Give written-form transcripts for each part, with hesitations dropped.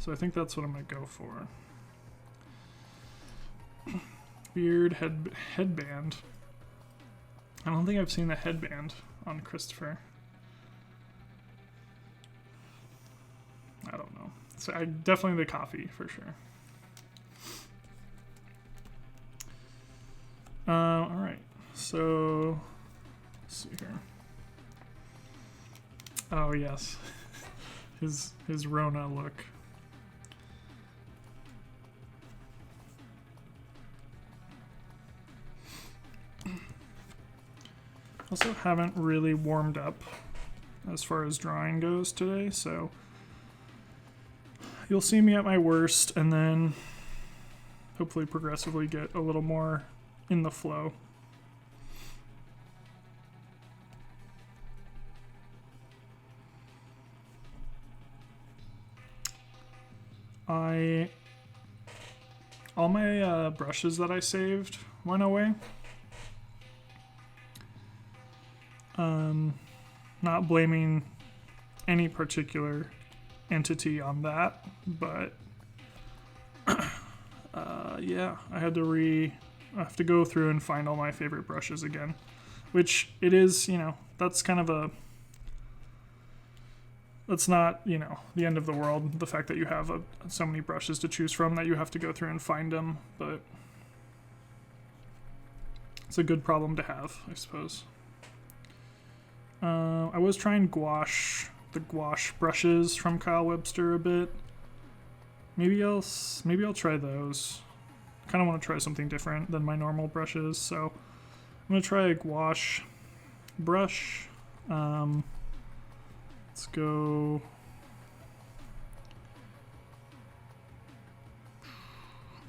So I think that's what I'm going to go for. Beard, headband. I don't think I've seen the headband on Christopher. I don't know. So definitely the coffee for sure. All right. So let's see here. Oh yes, his Rona look. Also haven't really warmed up as far as drawing goes today, so you'll see me at my worst and then hopefully progressively get a little more in the flow. All my brushes that I saved went away. Not blaming any particular entity on that, but yeah, I have to go through and find all my favorite brushes again, which it is, that's kind of that's not, the end of the world, the fact that you have so many brushes to choose from that you have to go through and find them, but it's a good problem to have, I suppose. I was trying the gouache brushes from Kyle Webster a bit. Maybe I'll try those. Kind of want to try something different than my normal brushes, so I'm gonna try a gouache brush. Let's go.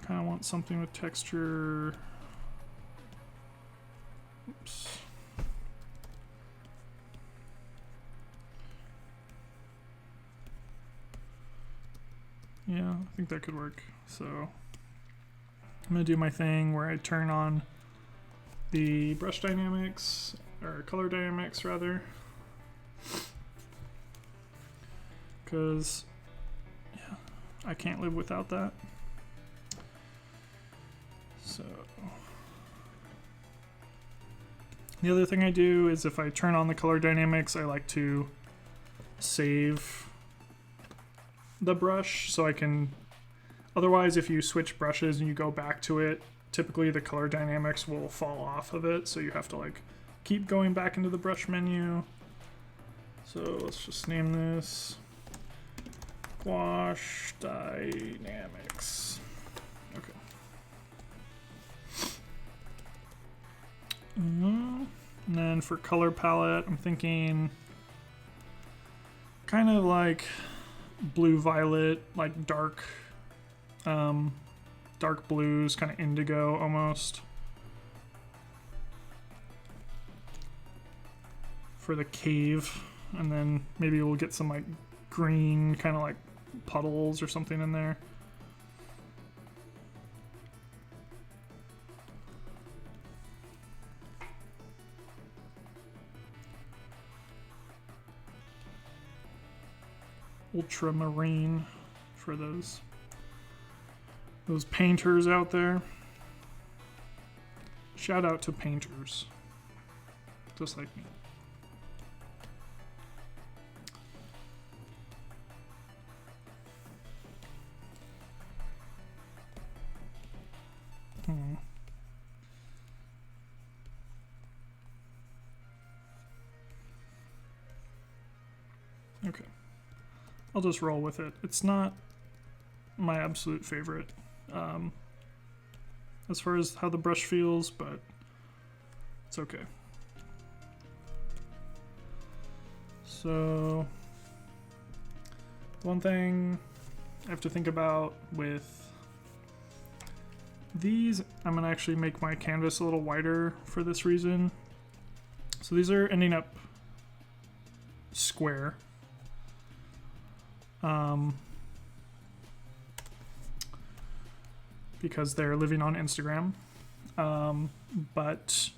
Kind of want something with texture. Oops. Yeah, I think that could work. So I'm gonna do my thing where I turn on the brush dynamics, or color dynamics rather, because yeah, I can't live without that. So the other thing I do is if I turn on the color dynamics, I like to save the brush so I can, otherwise if you switch brushes and you go back to it, typically the color dynamics will fall off of it, so you have to keep going back into the brush menu. So let's just name this Gouache Dynamics. Okay. And then for color palette, I'm thinking kind of like blue violet, like dark blues, kind of indigo almost. For the cave, and then maybe we'll get some green kind of puddles or something in there. Ultramarine for those painters out there. Shout out to painters just like me. Okay. I'll just roll with it. It's not my absolute favorite as far as how the brush feels, but it's okay. So one thing I have to think about with these, I'm gonna actually make my canvas a little wider for this reason. So these are ending up square. Because they're living on Instagram. But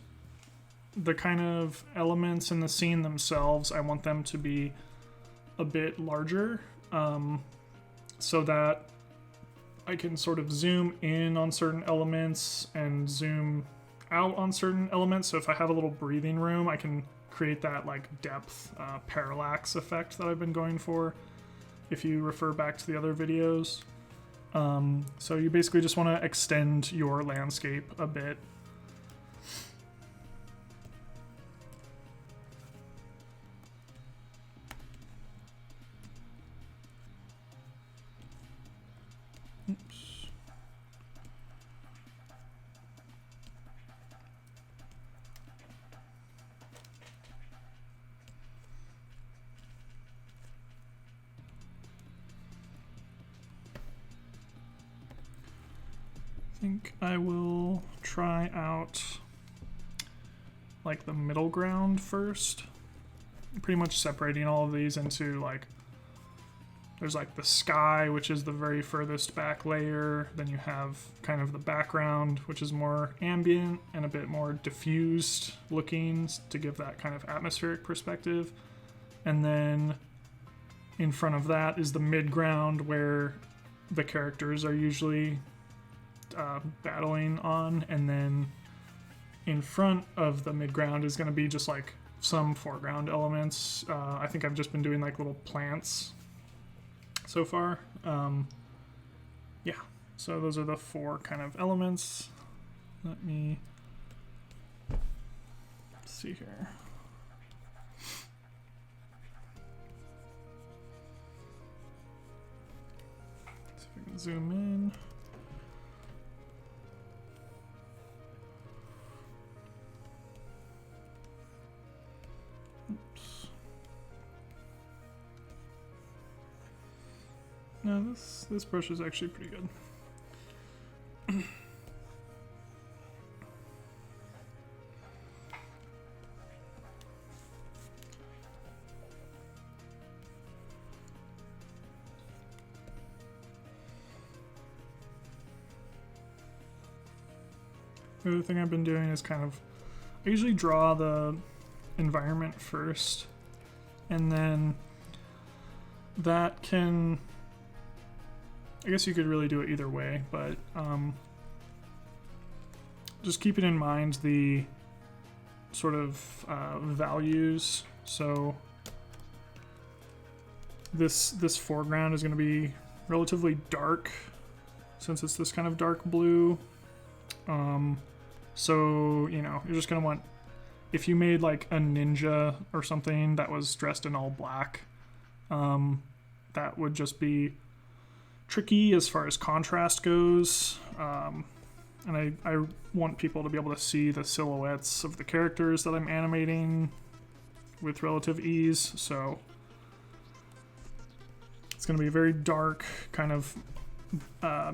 the kind of elements in the scene themselves, I want them to be a bit larger. so that I can sort of zoom in on certain elements and zoom out on certain elements. So if I have a little breathing room, I can create that like depth parallax effect that I've been going for, if you refer back to the other videos. So you basically just want to extend your landscape a bit. Oops. I think I will try out like the middle ground first. Pretty much separating all of these into like, there's like the sky, which is the very furthest back layer. Then you have kind of the background, which is more ambient and a bit more diffused looking to give that kind of atmospheric perspective. And then in front of that is the midground where the characters are usually battling on. And then in front of the midground is going to be just like some foreground elements. I think I've just been doing like little plants so far. Yeah, so those are the four kind of elements. Let me see here. See if I can zoom in. No, this brush is actually pretty good. The other thing I've been doing is kind of, I usually draw the environment first, and then that can, I guess you could really do it either way, but just keeping in mind the sort of values. So this foreground is going to be relatively dark since it's this kind of dark blue. So, you know, you're just going to want, if you made like a ninja or something that was dressed in all black, that would just be tricky as far as contrast goes. And I want people to be able to see the silhouettes of the characters that I'm animating with relative ease. So it's going to be a very dark kind of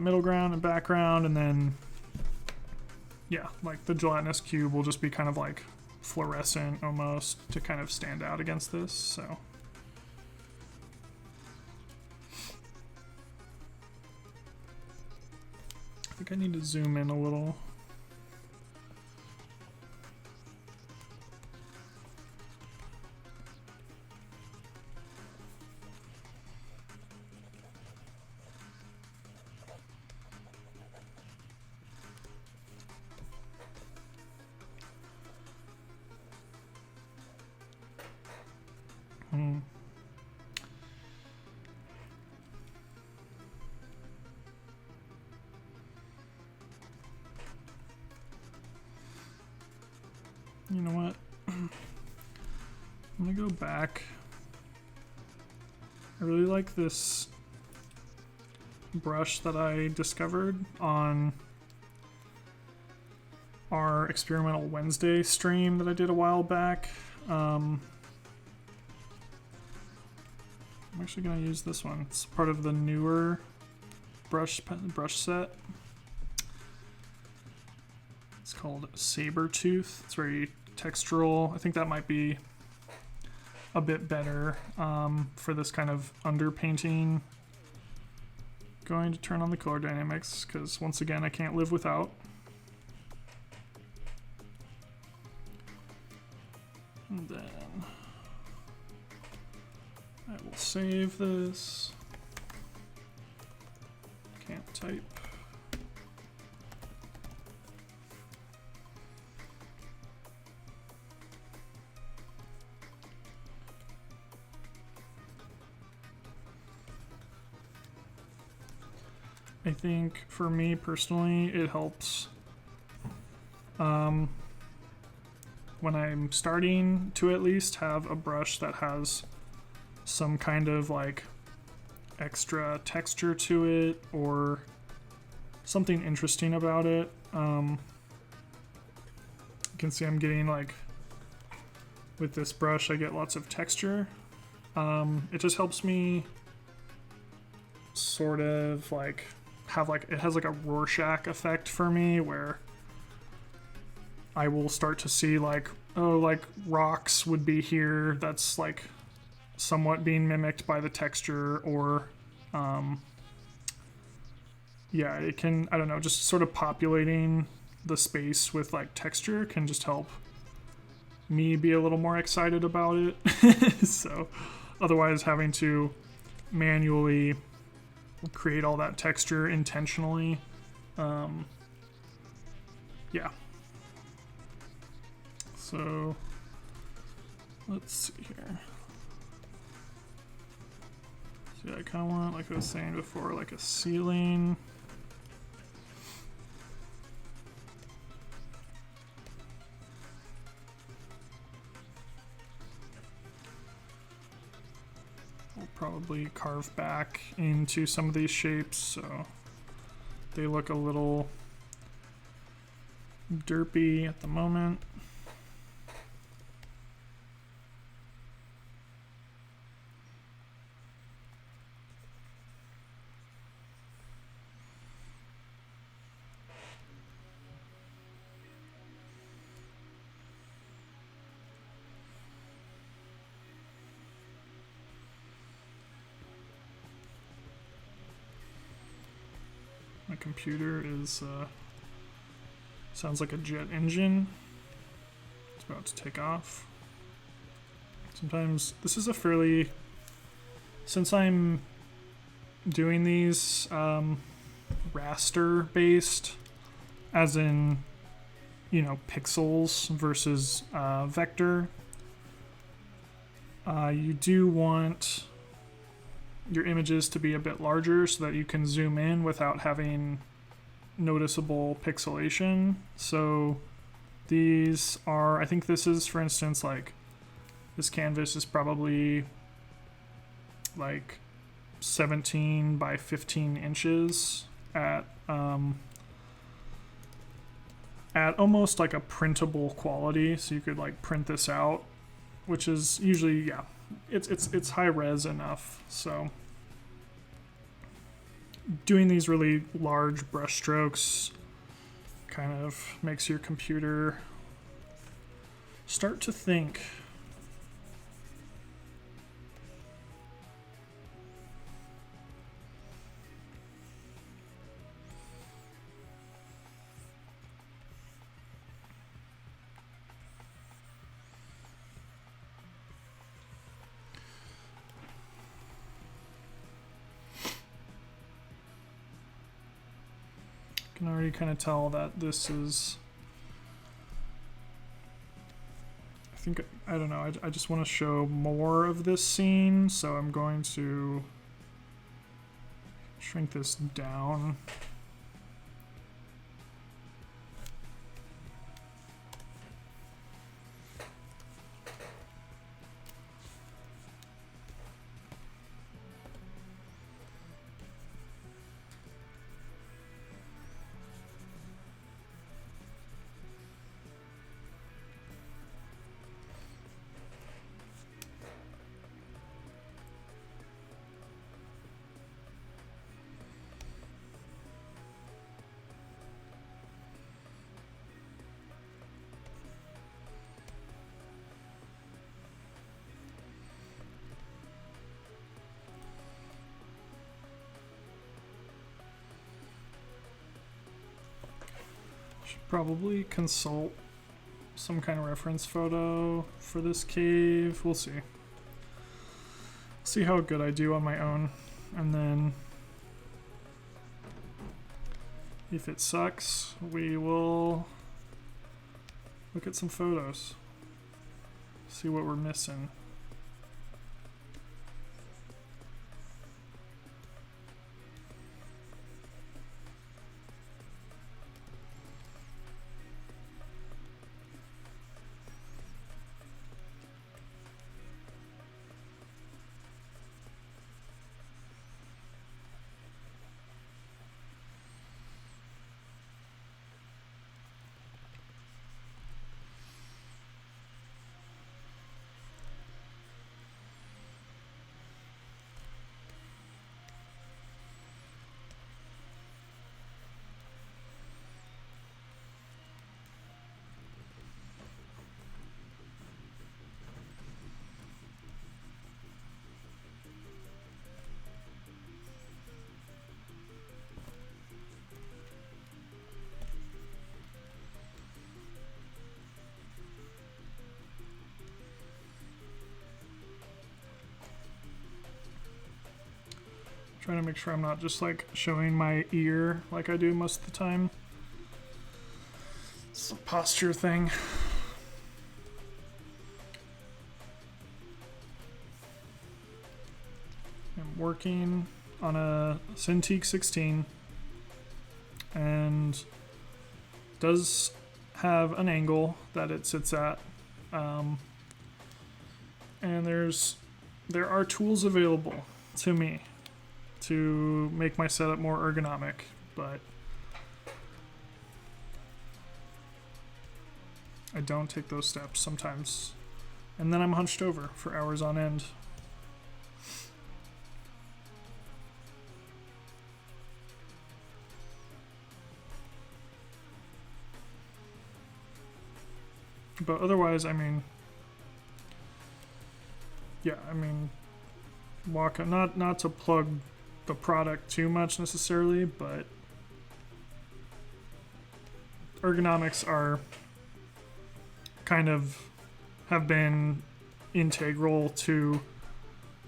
middle ground and background, and then yeah, like the gelatinous cube will just be kind of like fluorescent almost to kind of stand out against this. So I think I need to zoom in a little. You know what? I'm gonna go back. I really like this brush that I discovered on our Experimental Wednesday stream that I did a while back. I'm actually gonna use this one. It's part of the newer brush set. It's called Sabertooth. It's very textural. I think that might be a bit better for this kind of underpainting. Going to turn on the color dynamics because once again I can't live without. And then I will save this. Can't type. I think for me personally, it helps when I'm starting to at least have a brush that has some kind of like extra texture to it or something interesting about it. You can see I'm getting like, with this brush, I get lots of texture. It just helps me sort of like have like, it has like a Rorschach effect for me where I will start to see like, oh, like rocks would be here. That's like somewhat being mimicked by the texture, or yeah, it can, I don't know, just sort of populating the space with like texture can just help me be a little more excited about it. So otherwise having to manually create all that texture intentionally, yeah. So let's see here. So yeah, I kind of want, like I was saying before, like a ceiling. We'll probably carve back into some of these shapes so they look a little derpy at the moment. My computer is sounds like a jet engine. It's about to take off. Sometimes this is a fairly, since I'm doing these raster based, as in, you know, pixels versus vector, you do want your images to be a bit larger so that you can zoom in without having noticeable pixelation. So these are, I think this is, for instance, like this canvas is probably like 17 by 15 inches at almost like a printable quality. So you could like print this out, which is usually, yeah, it's high res enough. So doing these really large brush strokes kind of makes your computer start to think. I can already kind of tell that this is, I don't know, I just want to show more of this scene, so I'm going to shrink this down. Should probably consult some kind of reference photo for this cave. We'll see. See how good I do on my own, and then If it sucks, we will look at some photos, see what we're missing. Trying to make sure I'm not just like showing my ear like I do most of the time. It's a posture thing. I'm working on a Cintiq 16 and does have an angle that it sits at. And there are tools available to me to make my setup more ergonomic, but I don't take those steps sometimes. And then I'm hunched over for hours on end. But otherwise, I mean, yeah, I mean, Wacom, not to plug the product too much necessarily, but ergonomics are kind of have been integral to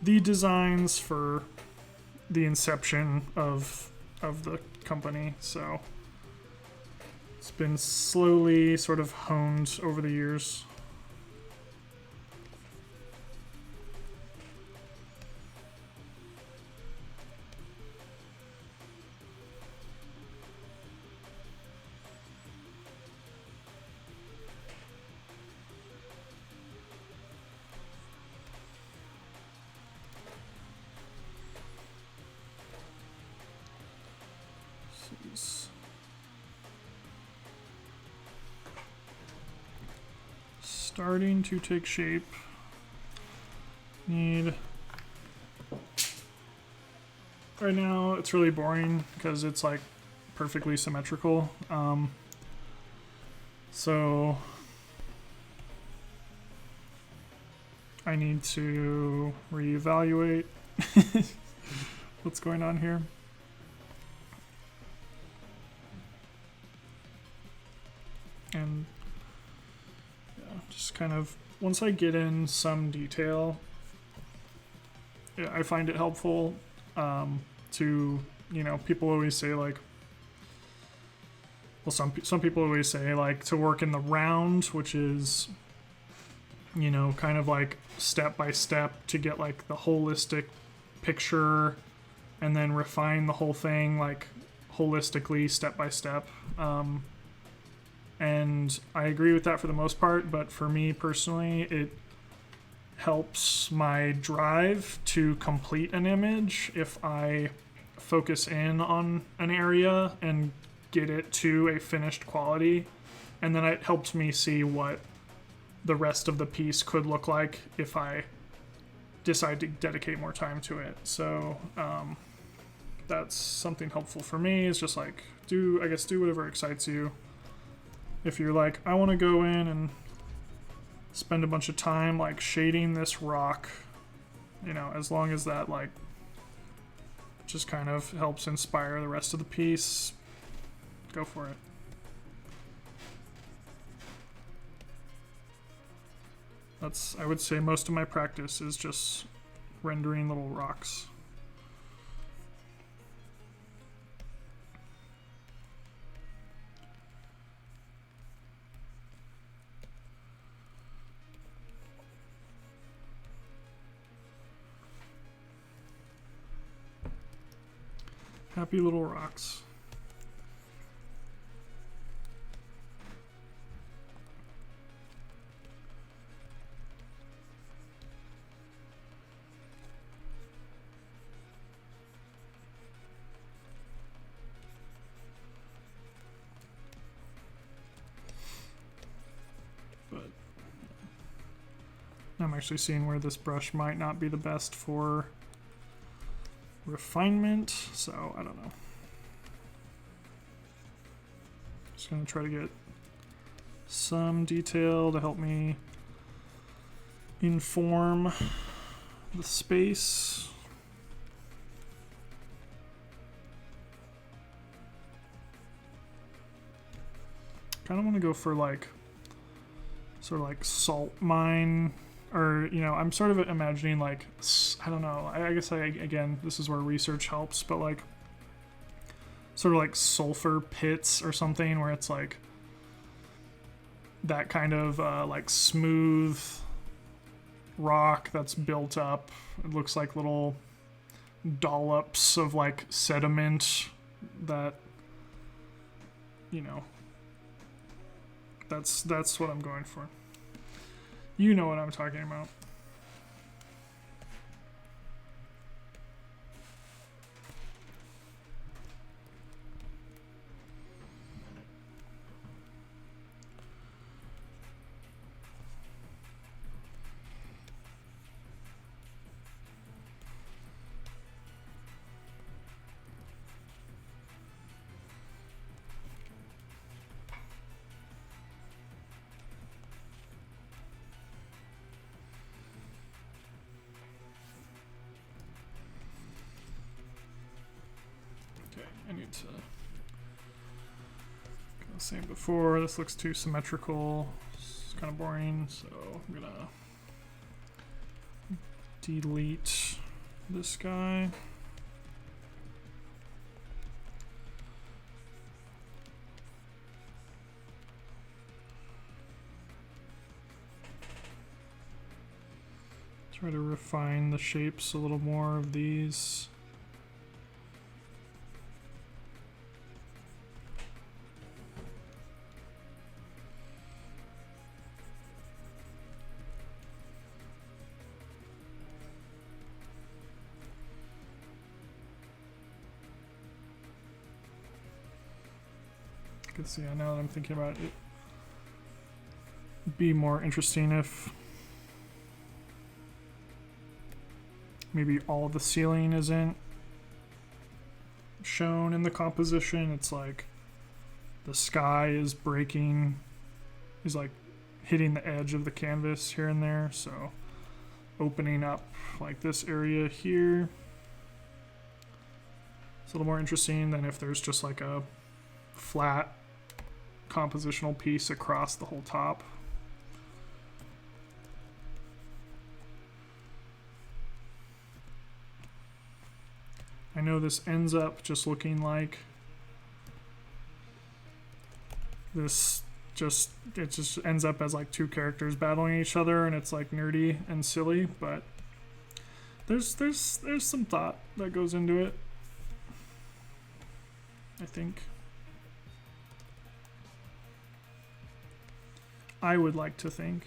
the designs for the inception of the company. So it's been slowly sort of honed over the years. Starting to take shape. Right now it's really boring because it's like perfectly symmetrical. So I need to reevaluate what's going on here. And just kind of, once I get in some detail, I find it helpful to, people always say like, well, some people always say like to work in the round, which is, kind of like step by step to get like the holistic picture and then refine the whole thing like holistically, step by step. And I agree with that for the most part, but for me personally, it helps my drive to complete an image if I focus in on an area and get it to a finished quality, and then it helps me see what the rest of the piece could look like if I decide to dedicate more time to it. So that's something helpful for me, is just like do whatever excites you. If you're like, I want to go in and spend a bunch of time like shading this rock, as long as that like just kind of helps inspire the rest of the piece, go for it. I would say most of my practice is just rendering little rocks. Happy little rocks. But I'm actually seeing where this brush might not be the best for refinement, so I don't know. Just gonna try to get some detail to help me inform the space. Kind of want to go for like sort of like salt mine, or you know, I'm sort of imagining like, I don't know, I guess again, this is where research helps, but like sort of like sulfur pits or something, where it's like that kind of like smooth rock that's built up. It looks like little dollops of like sediment that, you know, that's what I'm going for. You know what I'm talking about. I need to, same before, this looks too symmetrical, it's kind of boring, so I'm gonna delete this guy. Try to refine the shapes a little more of these. I can see, now that I'm thinking about it, it'd be more interesting if maybe all the ceiling isn't shown in the composition. It's like the sky is breaking, is like hitting the edge of the canvas here and there, so opening up like this area here. It's a little more interesting than if there's just like a flat compositional piece across the whole top. I know this ends up just looking like this, it just ends up as like two characters battling each other, and it's like nerdy and silly, but there's some thought that goes into it, I think. I would like to think.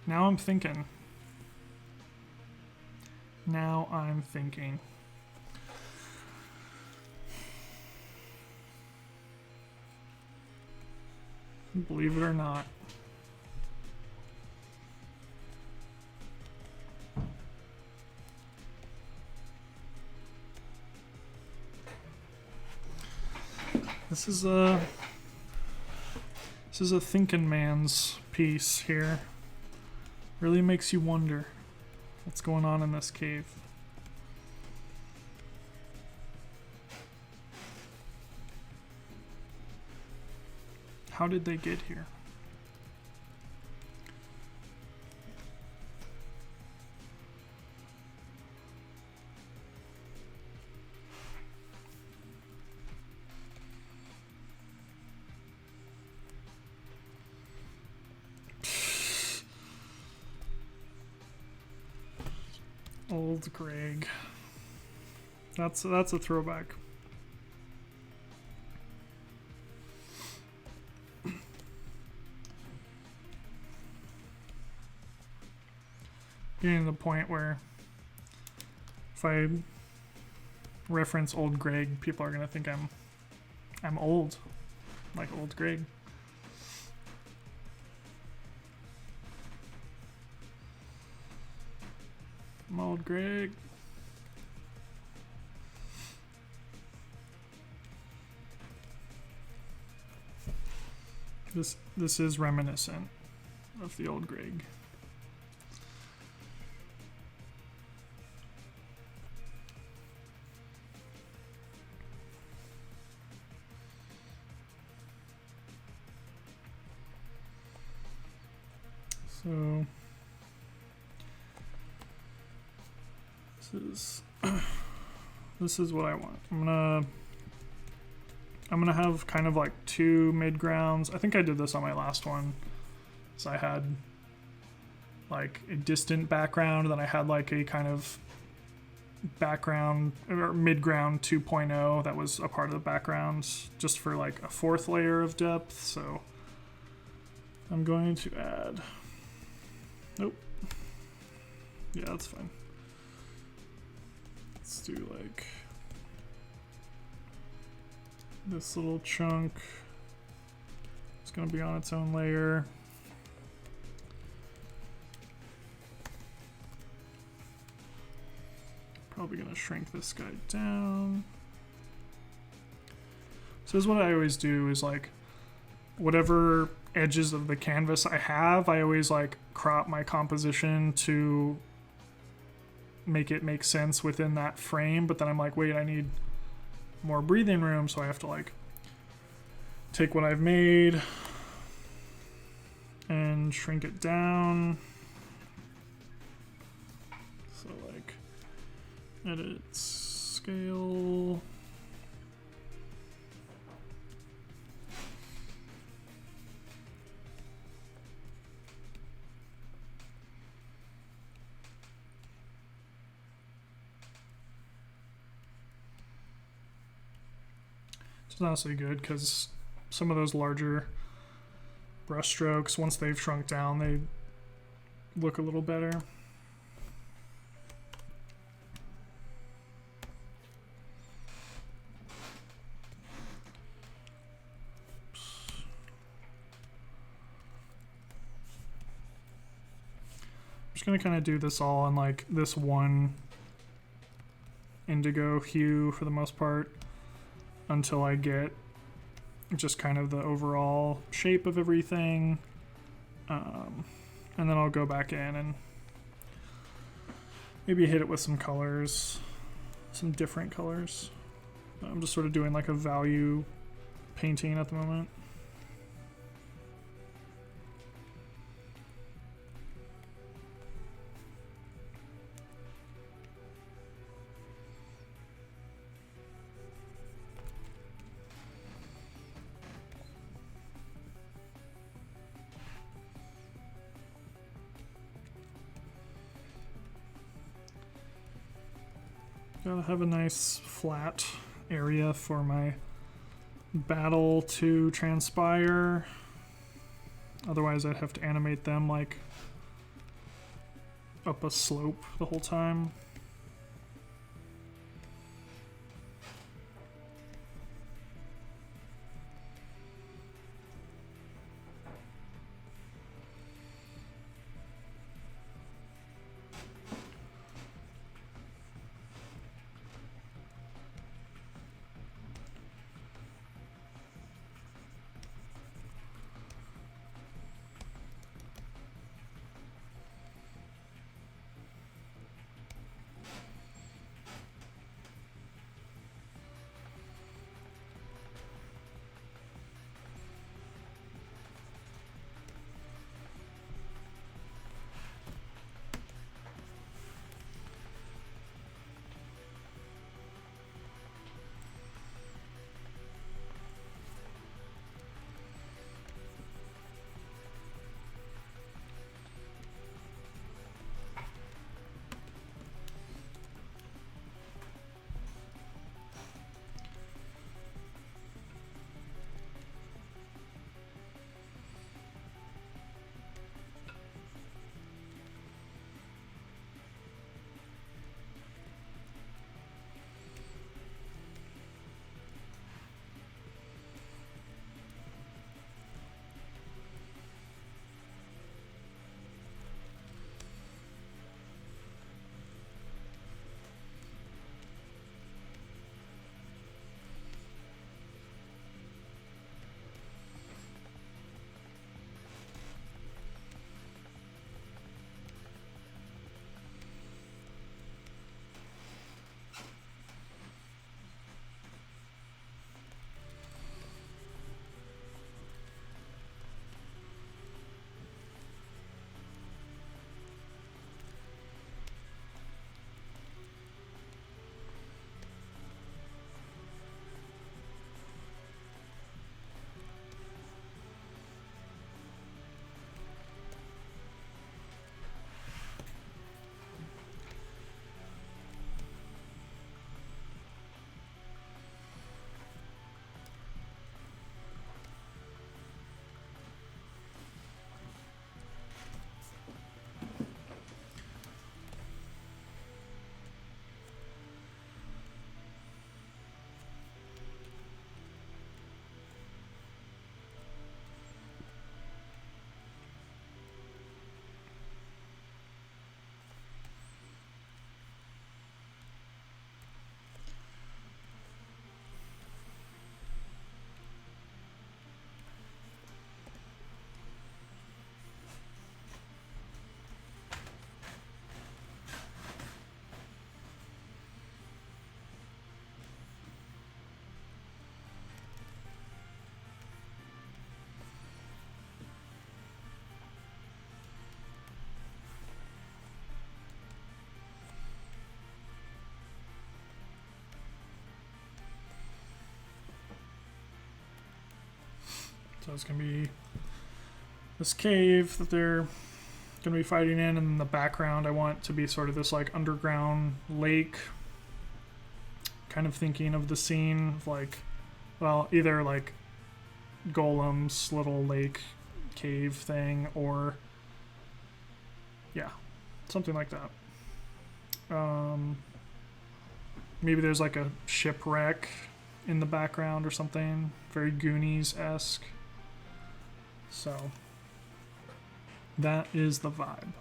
Now I'm thinking. Believe it or not. This is a thinking man's piece here. Really makes you wonder what's going on in this cave. How did they get here? Old Greg. That's a throwback. Getting to the point where if I reference Old Greg, people are gonna think I'm old, like Old Greg. I'm Old Greg. This is reminiscent of the Old Greg. So this is what I want. I'm gonna have kind of like two mid grounds. I think I did this on my last one. So I had like a distant background, and then I had like a kind of background or mid ground 2.0 that was a part of the background, just for like a fourth layer of depth. So I'm going to add. Nope. Yeah, that's fine. Let's do like this little chunk. It's going to be on its own layer. Probably going to shrink this guy down. So this is what I always do, is like whatever edges of the canvas I have, I always like crop my composition to make it make sense within that frame. But then I'm like, wait, I need more breathing room, so I have to like take what I've made and shrink it down. So like edit scale. It's honestly good because some of those larger brush strokes, once they've shrunk down, they look a little better. I'm just gonna kind of do this all in like this one indigo hue for the most part, until I get just kind of the overall shape of everything. And then I'll go back in and maybe hit it with some colors, some different colors. I'm just sort of doing like a value painting at the moment. Gotta have a nice flat area for my battle to transpire. Otherwise I'd have to animate them like up a slope the whole time. So it's going to be this cave that they're going to be fighting in, and in the background I want to be sort of this like underground lake. Kind of thinking of the scene of like, well, either like Golem's little lake cave thing, or yeah, something like that. Maybe there's like a shipwreck in the background or something, very Goonies-esque. So that is the vibe.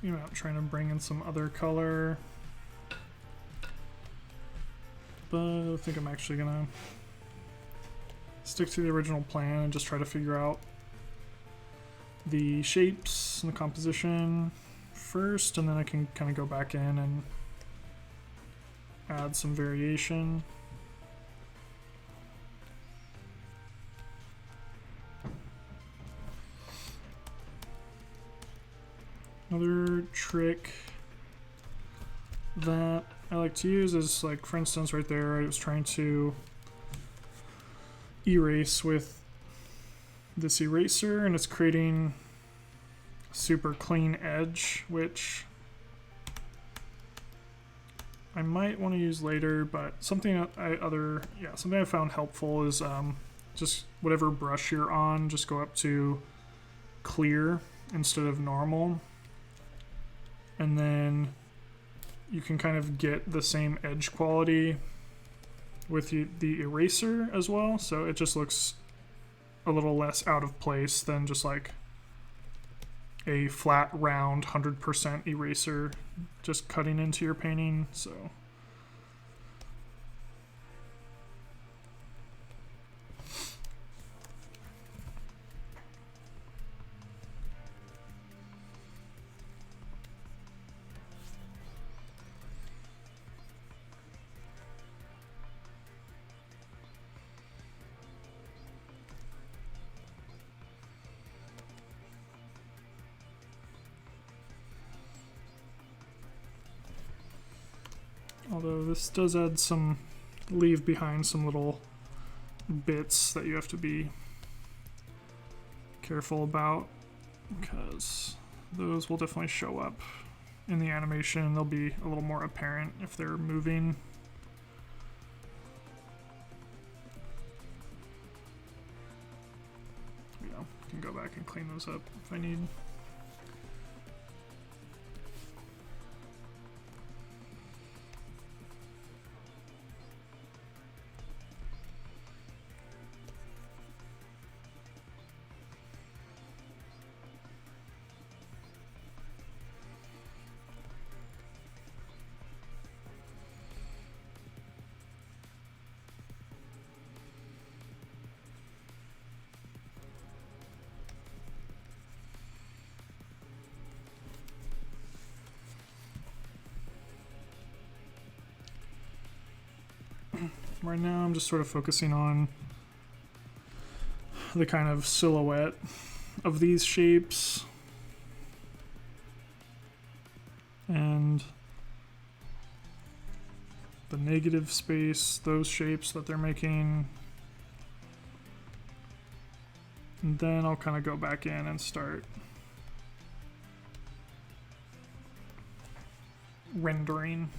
You know, trying to bring in some other color, but I think I'm actually gonna stick to the original plan and just try to figure out the shapes and the composition first, and then I can kind of go back in and add some variation. Another trick that I like to use is, like, for instance, right there, I was trying to erase with this eraser, and it's creating a super clean edge, which I might want to use later, but something I found helpful is just whatever brush you're on, just go up to clear instead of normal. And then you can kind of get the same edge quality with the eraser as well. So it just looks a little less out of place than just like a flat, round, 100% eraser just cutting into your painting. So Although this does add some, leave behind some little bits that you have to be careful about, because those will definitely show up in the animation. They'll be a little more apparent if they're moving. Yeah, I can go back and clean those up if I need. Right now I'm just sort of focusing on the kind of silhouette of these shapes and the negative space, those shapes that they're making. And then I'll kind of go back in and start rendering.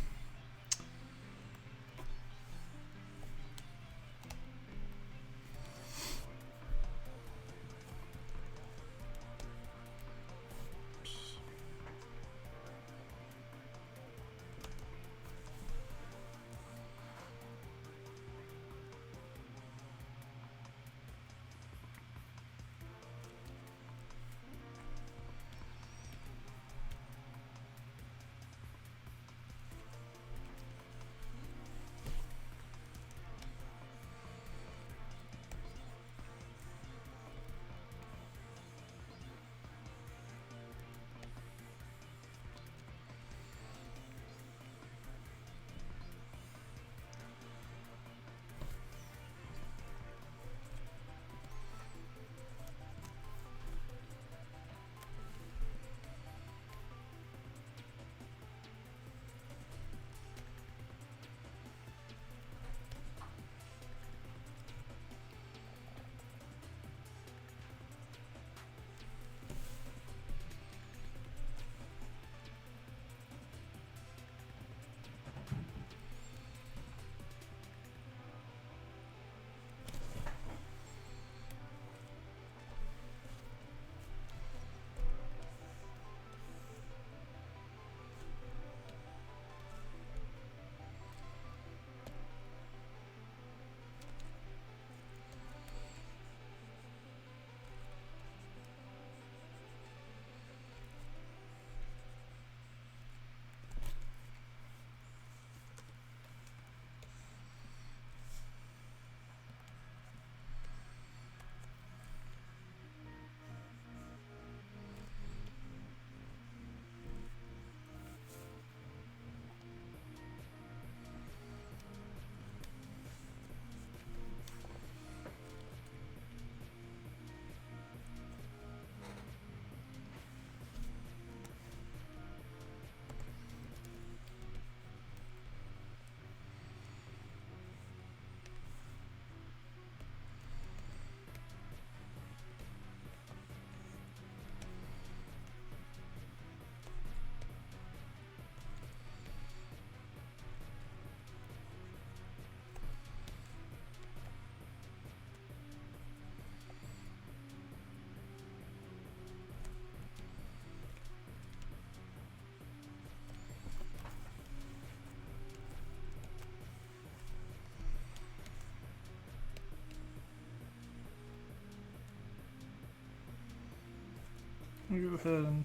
I'm gonna go ahead and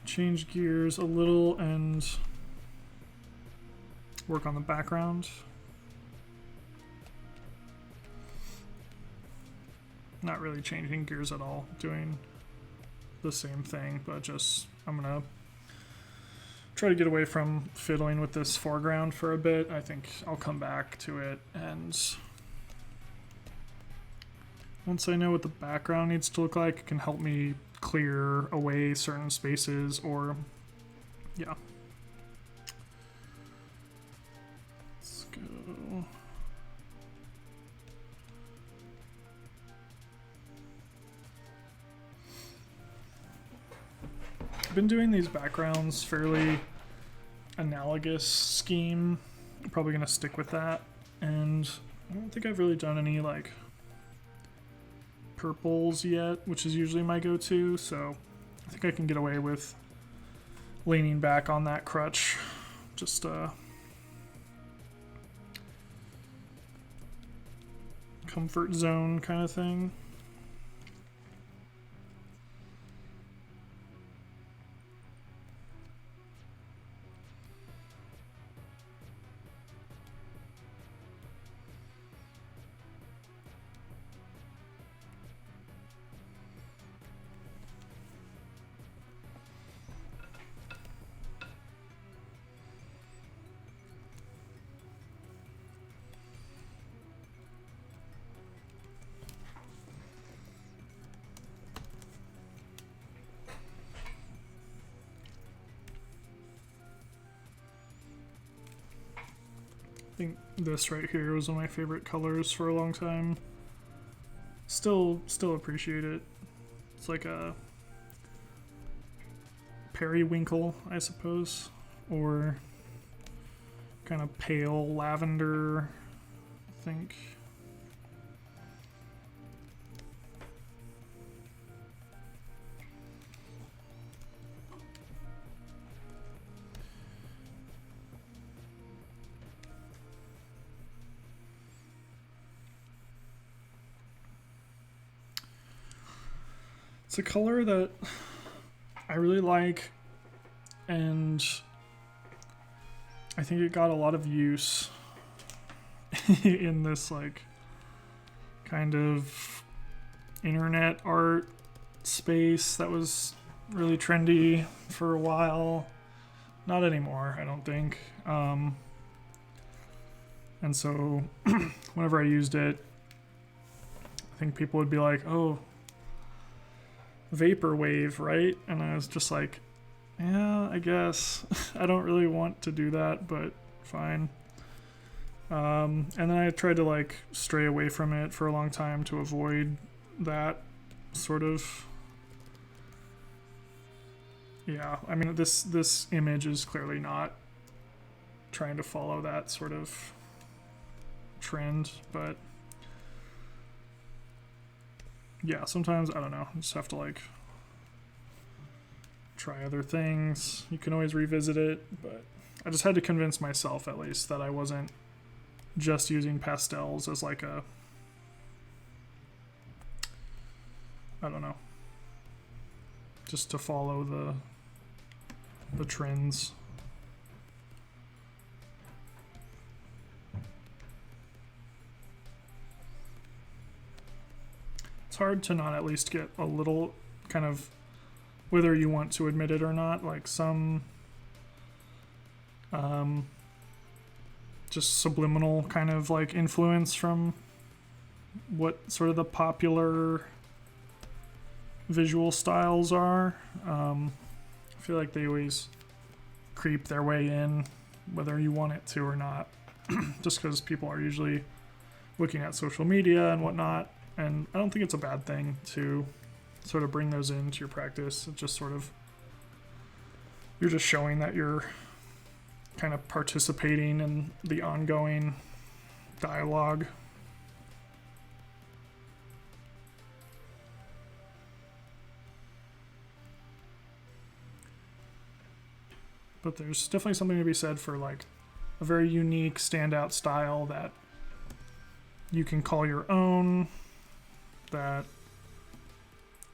change gears a little and work on the background. Not really changing gears at all, doing the same thing, but just I'm gonna try to get away from fiddling with this foreground for a bit. I think I'll come back to it, and once I know what the background needs to look like, it can help me clear away certain spaces, or yeah. I've been doing these backgrounds fairly analogous scheme. I'm probably gonna stick with that, and I don't think I've really done any like purples yet, which is usually my go-to, so I think I can get away with leaning back on that crutch. Just comfort zone kind of thing. I think this right here was one of my favorite colors for a long time. Still appreciate it. It's like a periwinkle, I suppose, or kind of pale lavender, I think. It's a color that I really like, and I think it got a lot of use in this like kind of internet art space that was really trendy for a while. Not anymore, I don't think. And so whenever I used it, I think people would be like, oh, vaporwave, right? And I was just like, yeah, I guess. I don't really want to do that, but fine. And then I tried to like stray away from it for a long time to avoid that sort of. Yeah, I mean, this image is clearly not trying to follow that sort of trend, but yeah, sometimes, I don't know, you just have to like try other things. You can always revisit it, but I just had to convince myself at least that I wasn't just using pastels as like a, I don't know, just to follow the trends. It's hard to not at least get a little kind of, whether you want to admit it or not, like some just subliminal kind of like influence from what sort of the popular visual styles are. I feel like they always creep their way in, whether you want it to or not, just because people are usually looking at social media and whatnot. And I don't think it's a bad thing to sort of bring those into your practice. It's just sort of, you're just showing that you're kind of participating in the ongoing dialogue. But there's definitely something to be said for like a very unique standout style that you can call your own, that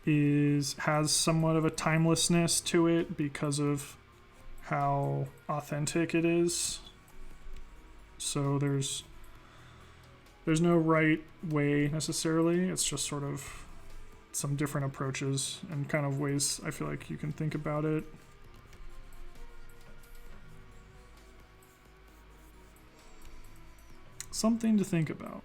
has somewhat of a timelessness to it because of how authentic it is. So there's no right way necessarily. It's just sort of some different approaches and kind of ways I feel like you can think about it. Something to think about.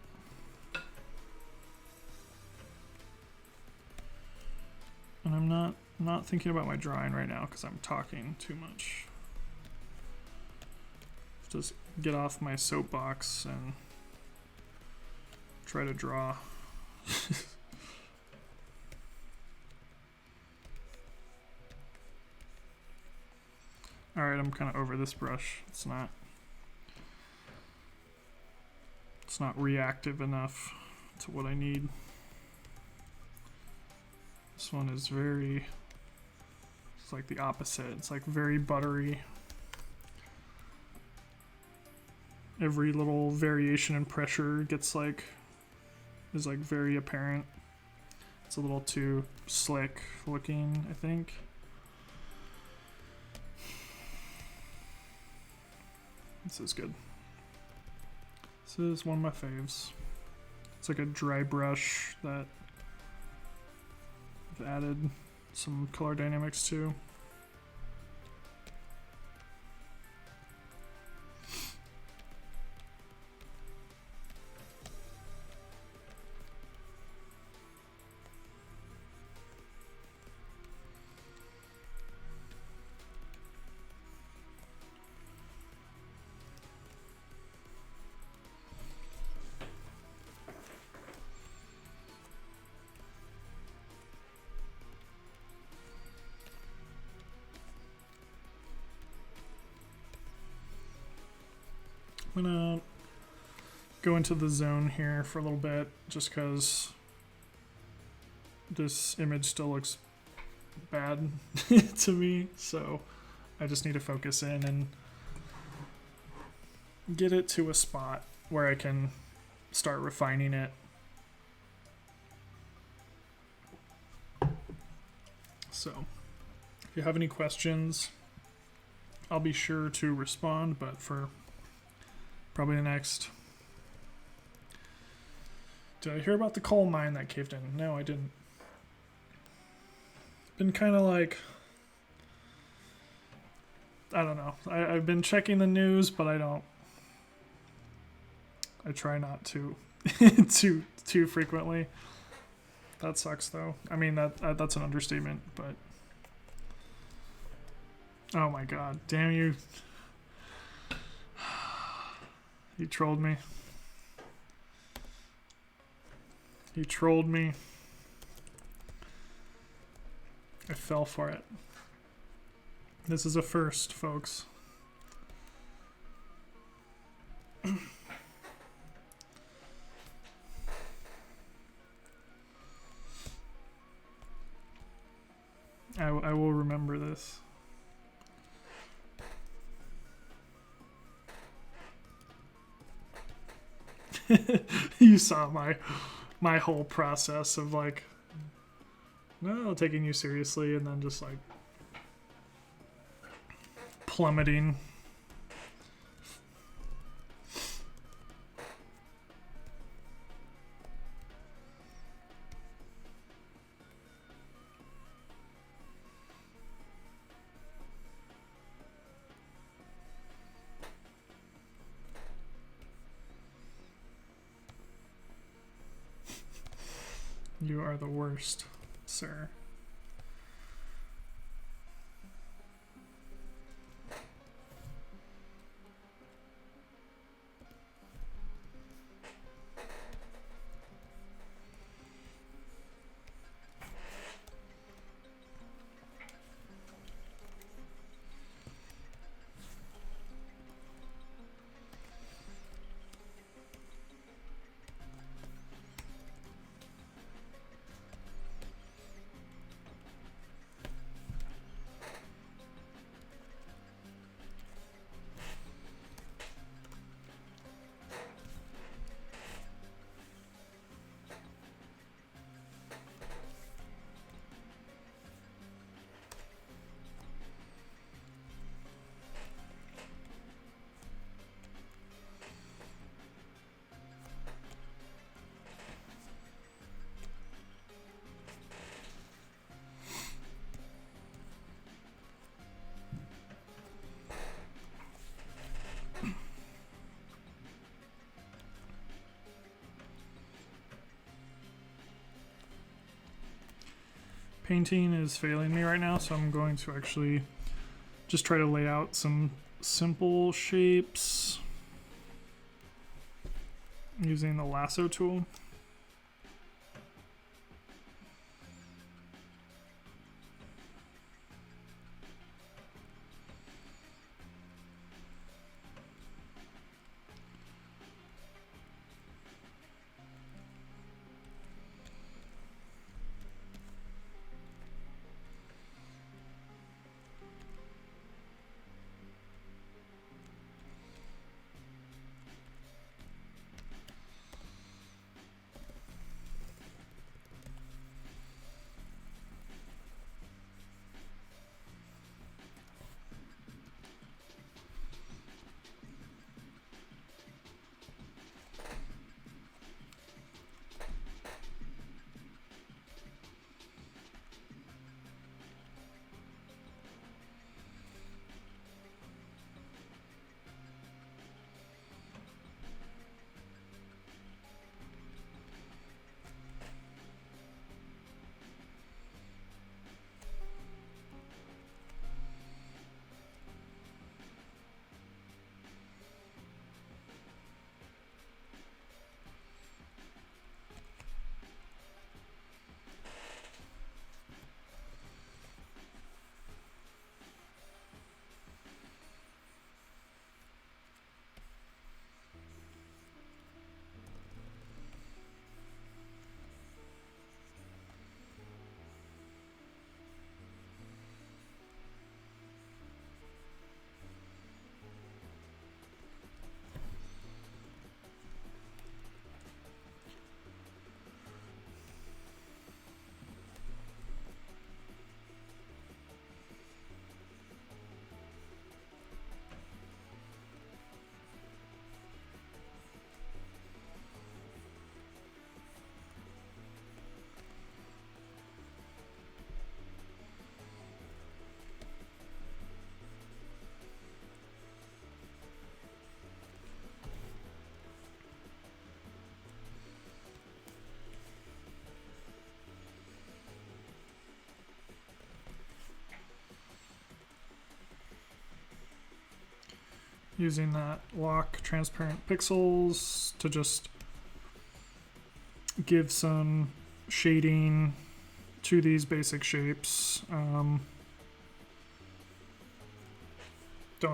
And I'm not thinking about my drawing right now because I'm talking too much. Just get off my soapbox and try to draw. Alright, I'm kind of over this brush. It's not reactive enough to what I need. This one is it's like the opposite. It's like very buttery. Every little variation in pressure is like very apparent. It's a little too slick looking, I think. This is good. This is one of my faves. It's like a dry brush that I've added some color dynamics to. I'm gonna go into the zone here for a little bit just because this image still looks bad to me, so I just need to focus in and get it to a spot where I can start refining it. So if you have any questions, I'll be sure to respond, but for probably the next... Did I hear about the coal mine that caved in? No, I didn't. Been kind of like... I don't know. I've been checking the news, but I don't... I try not to too frequently. That sucks, though. I mean, that's an understatement, but... Oh my god. Damn you. You trolled me. You trolled me. I fell for it. This is a first, folks. I will remember this. You saw my whole process of like, no, taking you seriously, and then just like plummeting. You are the worst, sir. Painting is failing me right now, so I'm going to actually just try to lay out some simple shapes using the lasso tool. using that lock transparent pixels to just give some shading to these basic shapes. Don't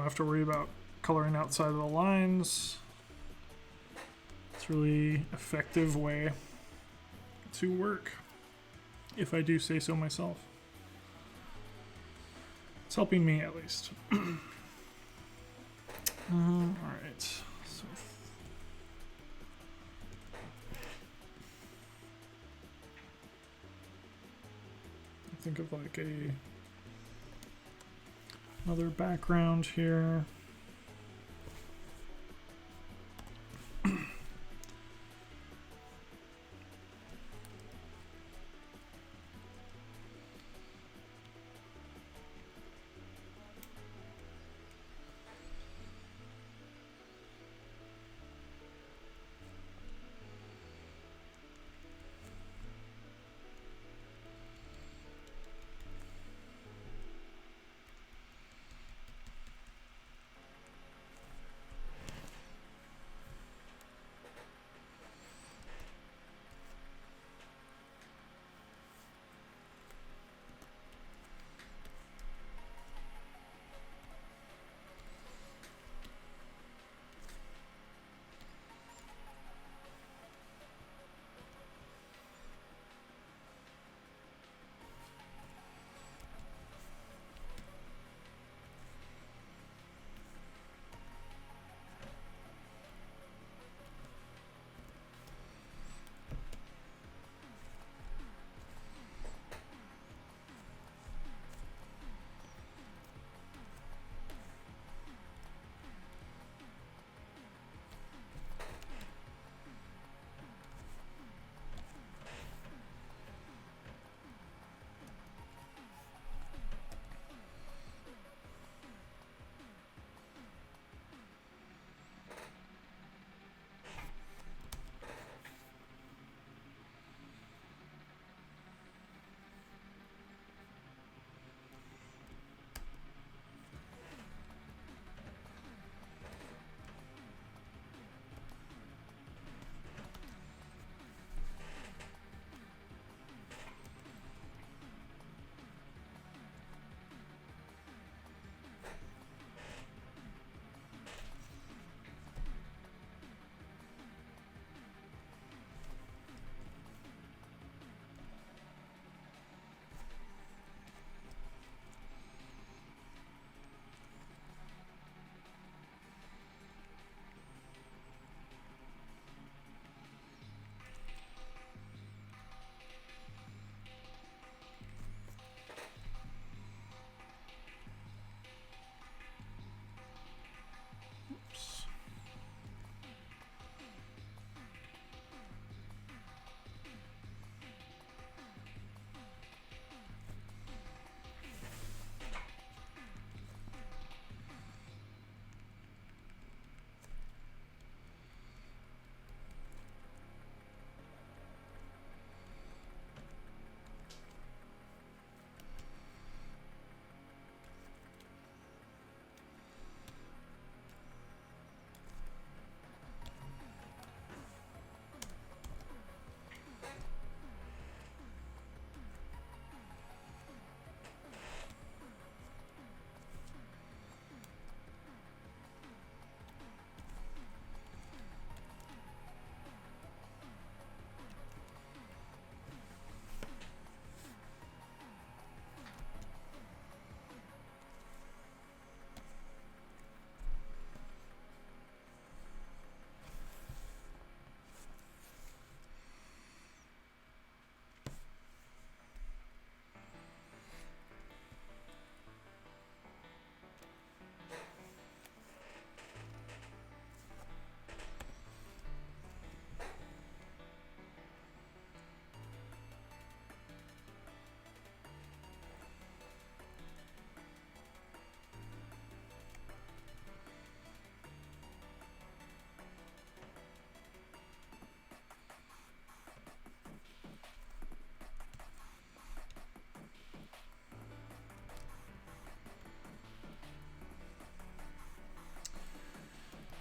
have to worry about coloring outside of the lines. It's a really effective way to work, if I do say so myself. It's helping me at least. Alright. So think of like another background here.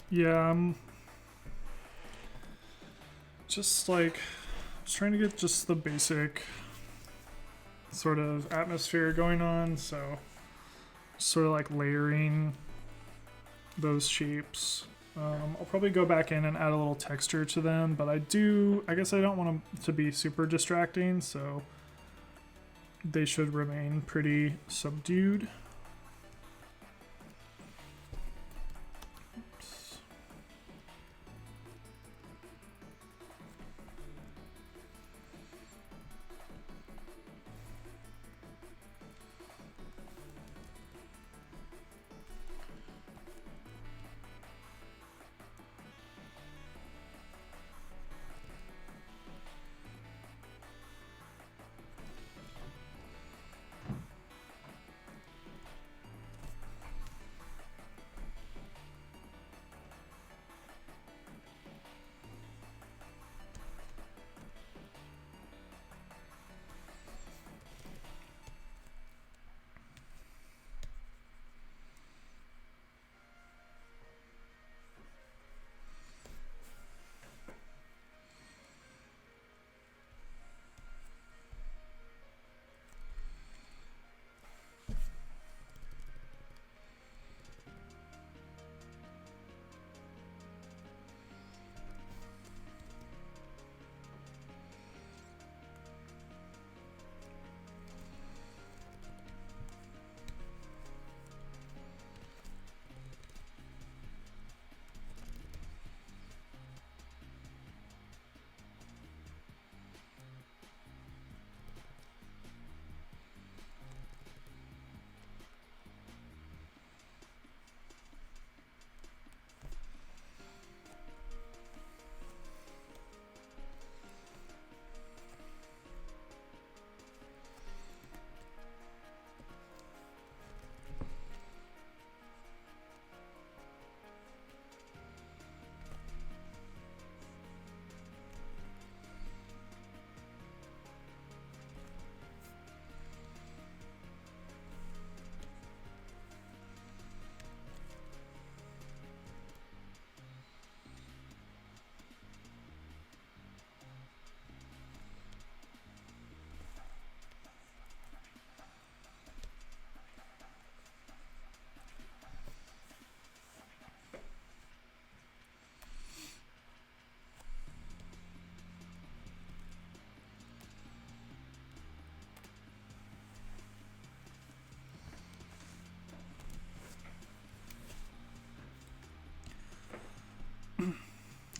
Yeah, I'm just like trying to get just the basic sort of atmosphere going on, so sort of like layering those shapes. I'll probably go back in and add a little texture to them, but I guess I don't want them to be super distracting, so they should remain pretty subdued. Oops.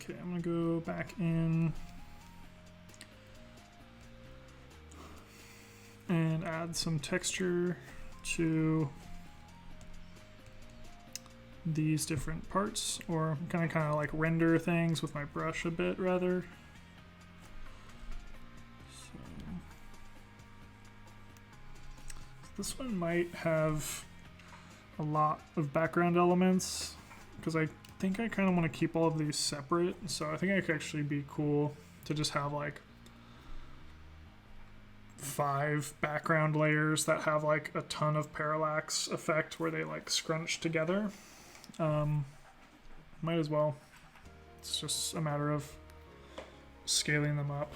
Okay, I'm gonna go back in and add some texture to these different parts, or I'm gonna kind of like render things with my brush a bit rather. So this one might have a lot of background elements because I think I kind of want to keep all of these separate, so I think it could actually be cool to just have like 5 background layers that have like a ton of parallax effect where they like scrunch together. Might as well. It's just a matter of scaling them up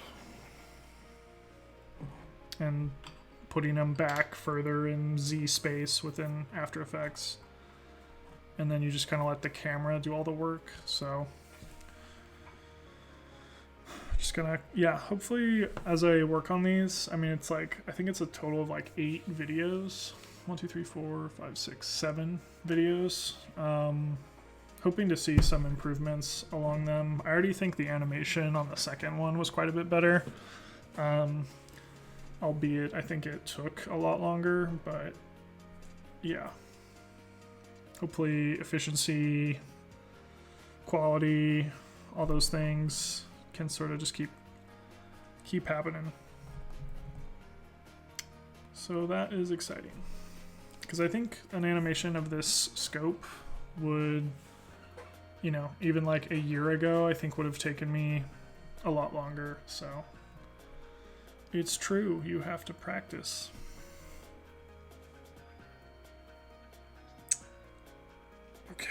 and putting them back further in Z space within After Effects. And then you just kind of let the camera do all the work. So just gonna, yeah, hopefully as I work on these, I mean, it's like, I think it's a total of like 8 videos. 1, 2, 3, 4, 5, 6, 7 videos. Hoping to see some improvements along them. I already think the animation on the second one was quite a bit better. Albeit I think it took a lot longer, but yeah. Hopefully efficiency, quality, all those things can sort of just keep happening. So that is exciting. Because I think an animation of this scope would, you know, even like a year ago, I think would have taken me a lot longer. So it's true, you have to practice. Okay.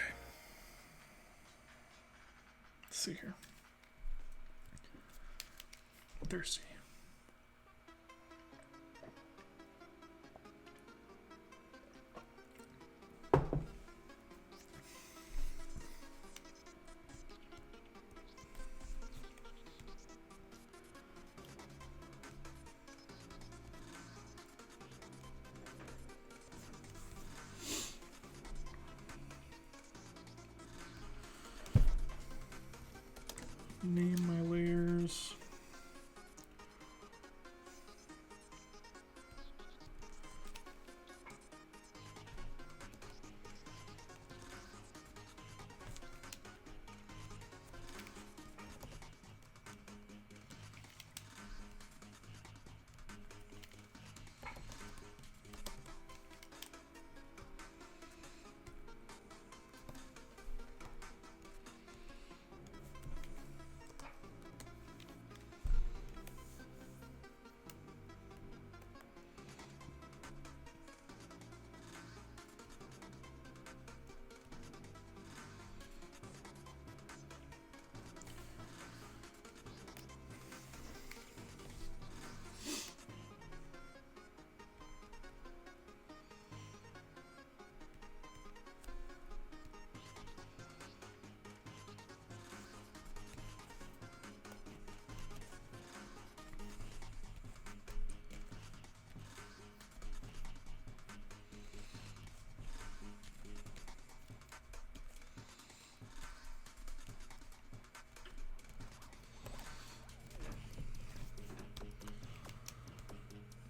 see here. Thirsty. Name my layers.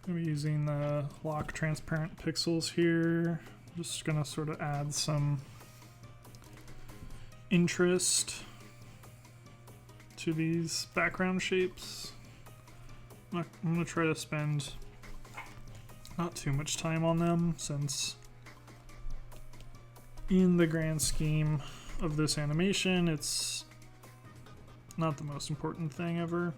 I'm using the lock transparent pixels here. Just gonna sort of add some interest to these background shapes. I'm gonna try to spend not too much time on them, since in the grand scheme of this animation, it's not the most important thing ever.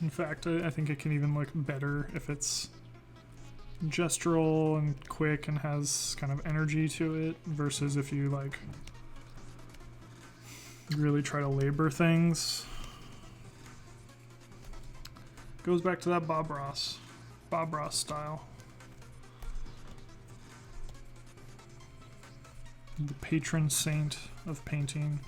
In fact, I think it can even look better if it's gestural and quick and has kind of energy to it, versus if you like really try to labor things. Goes back to that Bob Ross style. The patron saint of painting.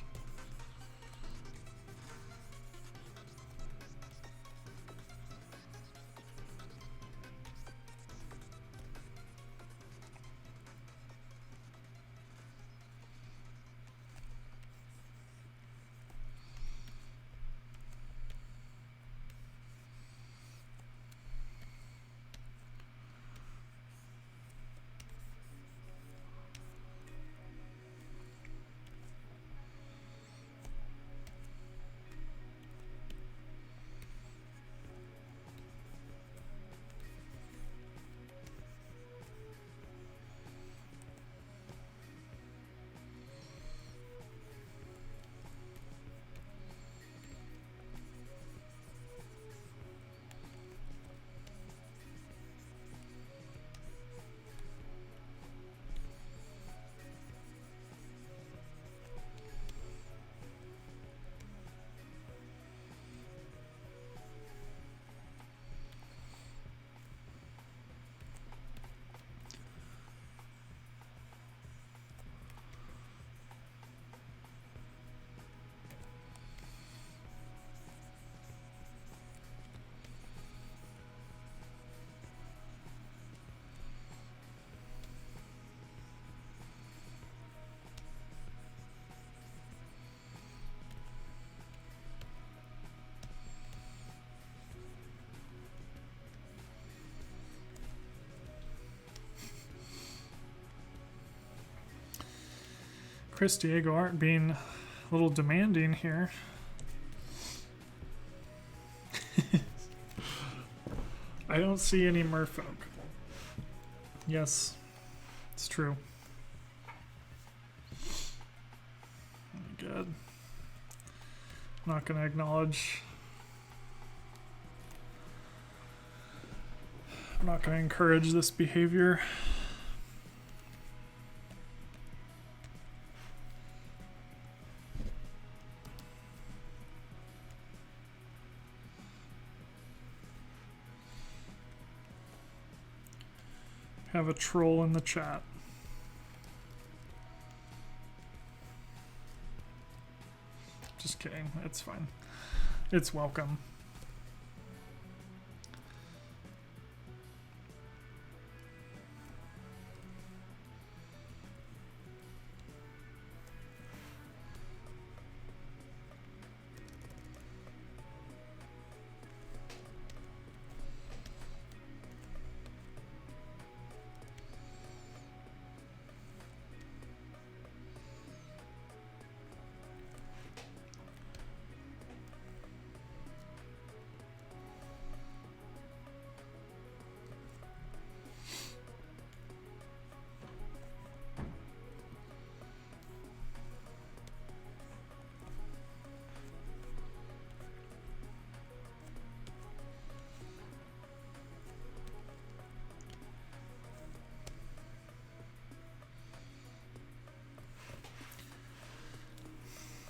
Chris Diego aren't being a little demanding here. I don't see any merfolk. Yes, it's true. Good. I'm not going to acknowledge. I'm not going to encourage this behavior. Have a troll in the chat. Just kidding. It's fine. It's welcome.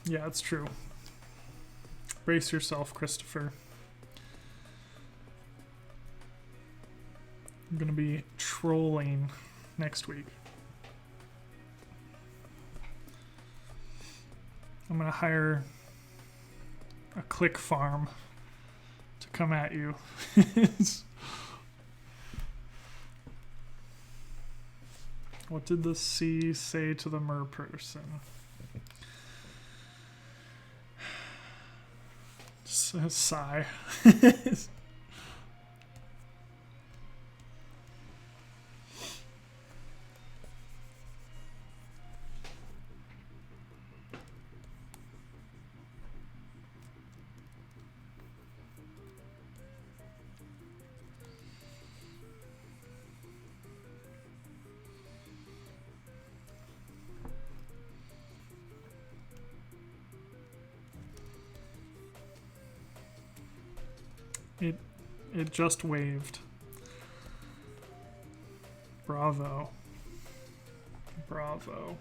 Yeah, it's true. Brace yourself, Christopher. I'm gonna be trolling next week. I'm gonna hire a click farm to come at you. What did the sea say to the mer person? Sigh. It just waved. Bravo. Bravo.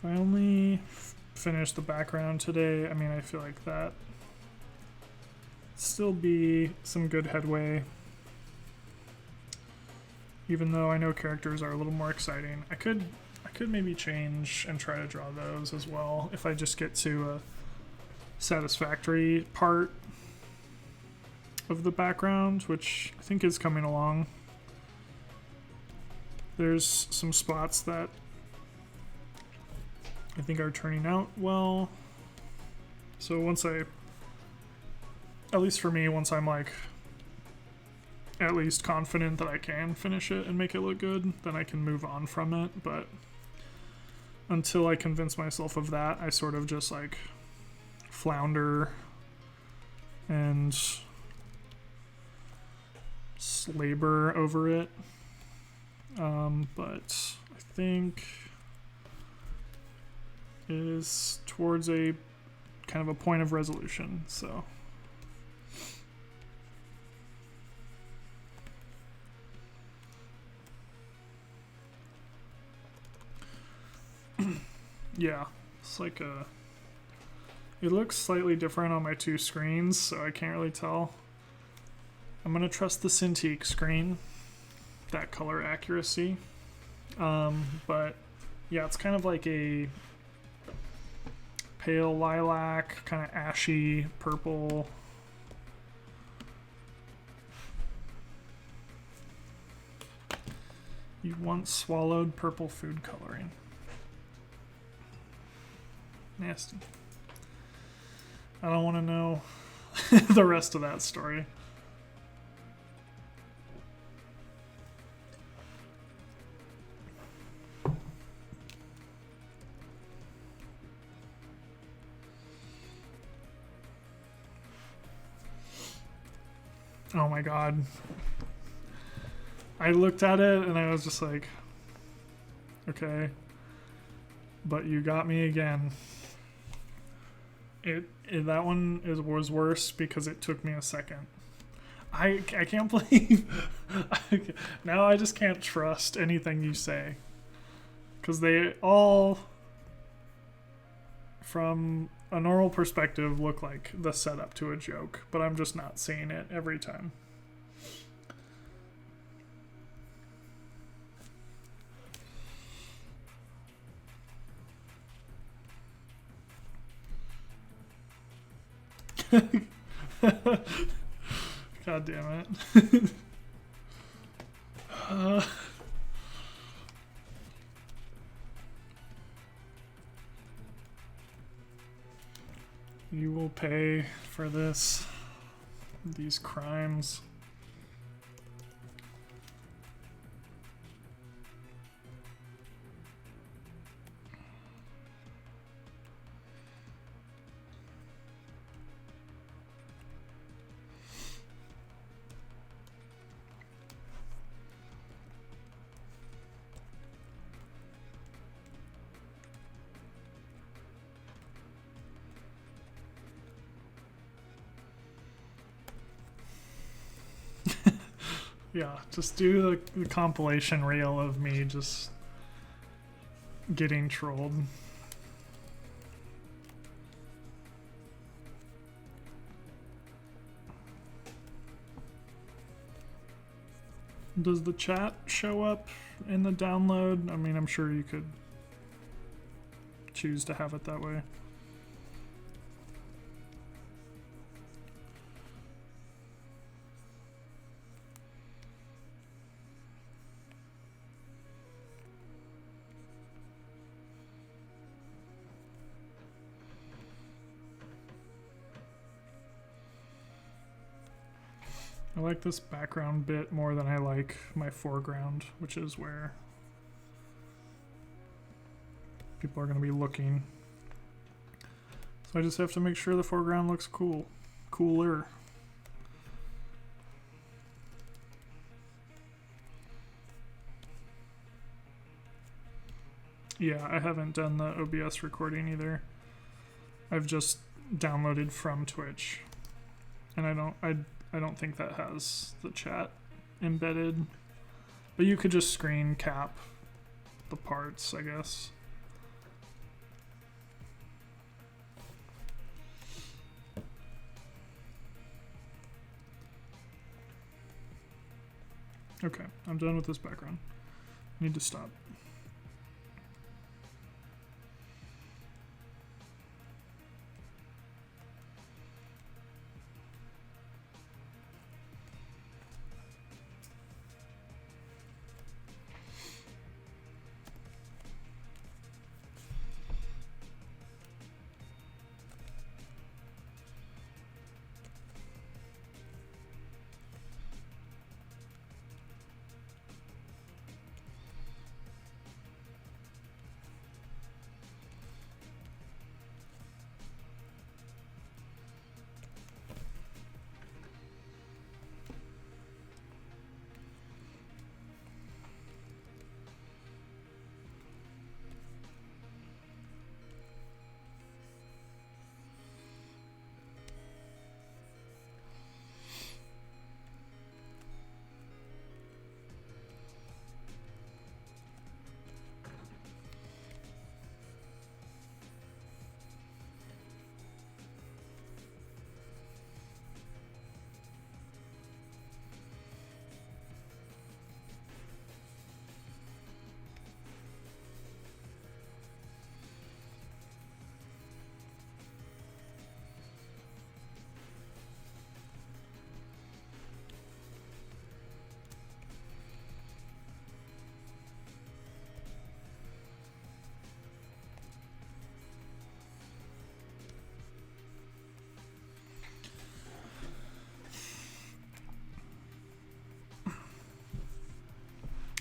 If I only finish the background today, I mean, I feel like that still be some good headway. Even though I know characters are a little more exciting. I could maybe change and try to draw those as well if I just get to a satisfactory part of the background, which I think is coming along. There's some spots that I think are turning out well. So once I, at least for me, once I'm like at least confident that I can finish it and make it look good, then I can move on from it. But until I convince myself of that, I sort of just like flounder and labor over it. But I think it is towards a kind of a point of resolution, so. Yeah, it's like a, it looks slightly different on my two screens, so I can't really tell. I'm gonna trust the Cintiq screen, that color accuracy. But yeah, it's kind of like a pale lilac, kind of ashy purple. You once swallowed purple food coloring. Nasty. I don't want to know the rest of that story. Oh my god. I looked at it and I was just like, okay, but you got me again. That one was worse because it took me a second. I can't believe now I just can't trust anything you say, because they all, from a normal perspective, look like the setup to a joke, but I'm just not seeing it every time. God damn it. You will pay for these crimes. Yeah, just do the compilation reel of me just getting trolled. Does the chat show up in the download? I mean, I'm sure you could choose to have it that way. I like this background bit more than I like my foreground, which is where people are going to be looking. So I just have to make sure the foreground looks cooler. Yeah, I haven't done the OBS recording either. I've just downloaded from Twitch, and I don't think that has the chat embedded, but you could just screen cap the parts, I guess. Okay, I'm done with this background. Need to stop.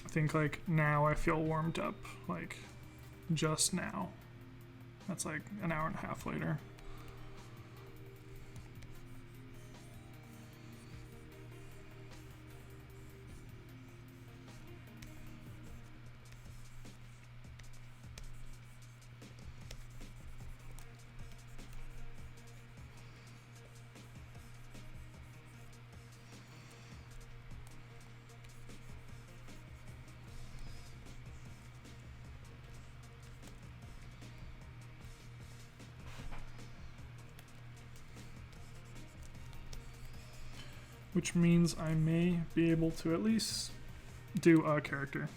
I think like now I feel warmed up, like just now. That's like an hour and a half later. Which means I may be able to at least do a character.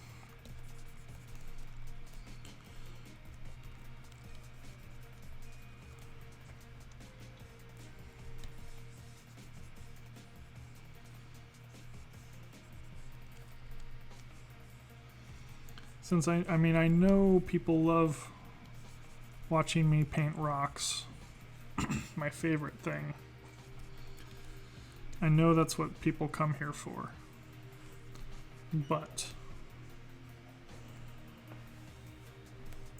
Since I mean, I know people love watching me paint rocks. My favorite thing. I know that's what people come here for. But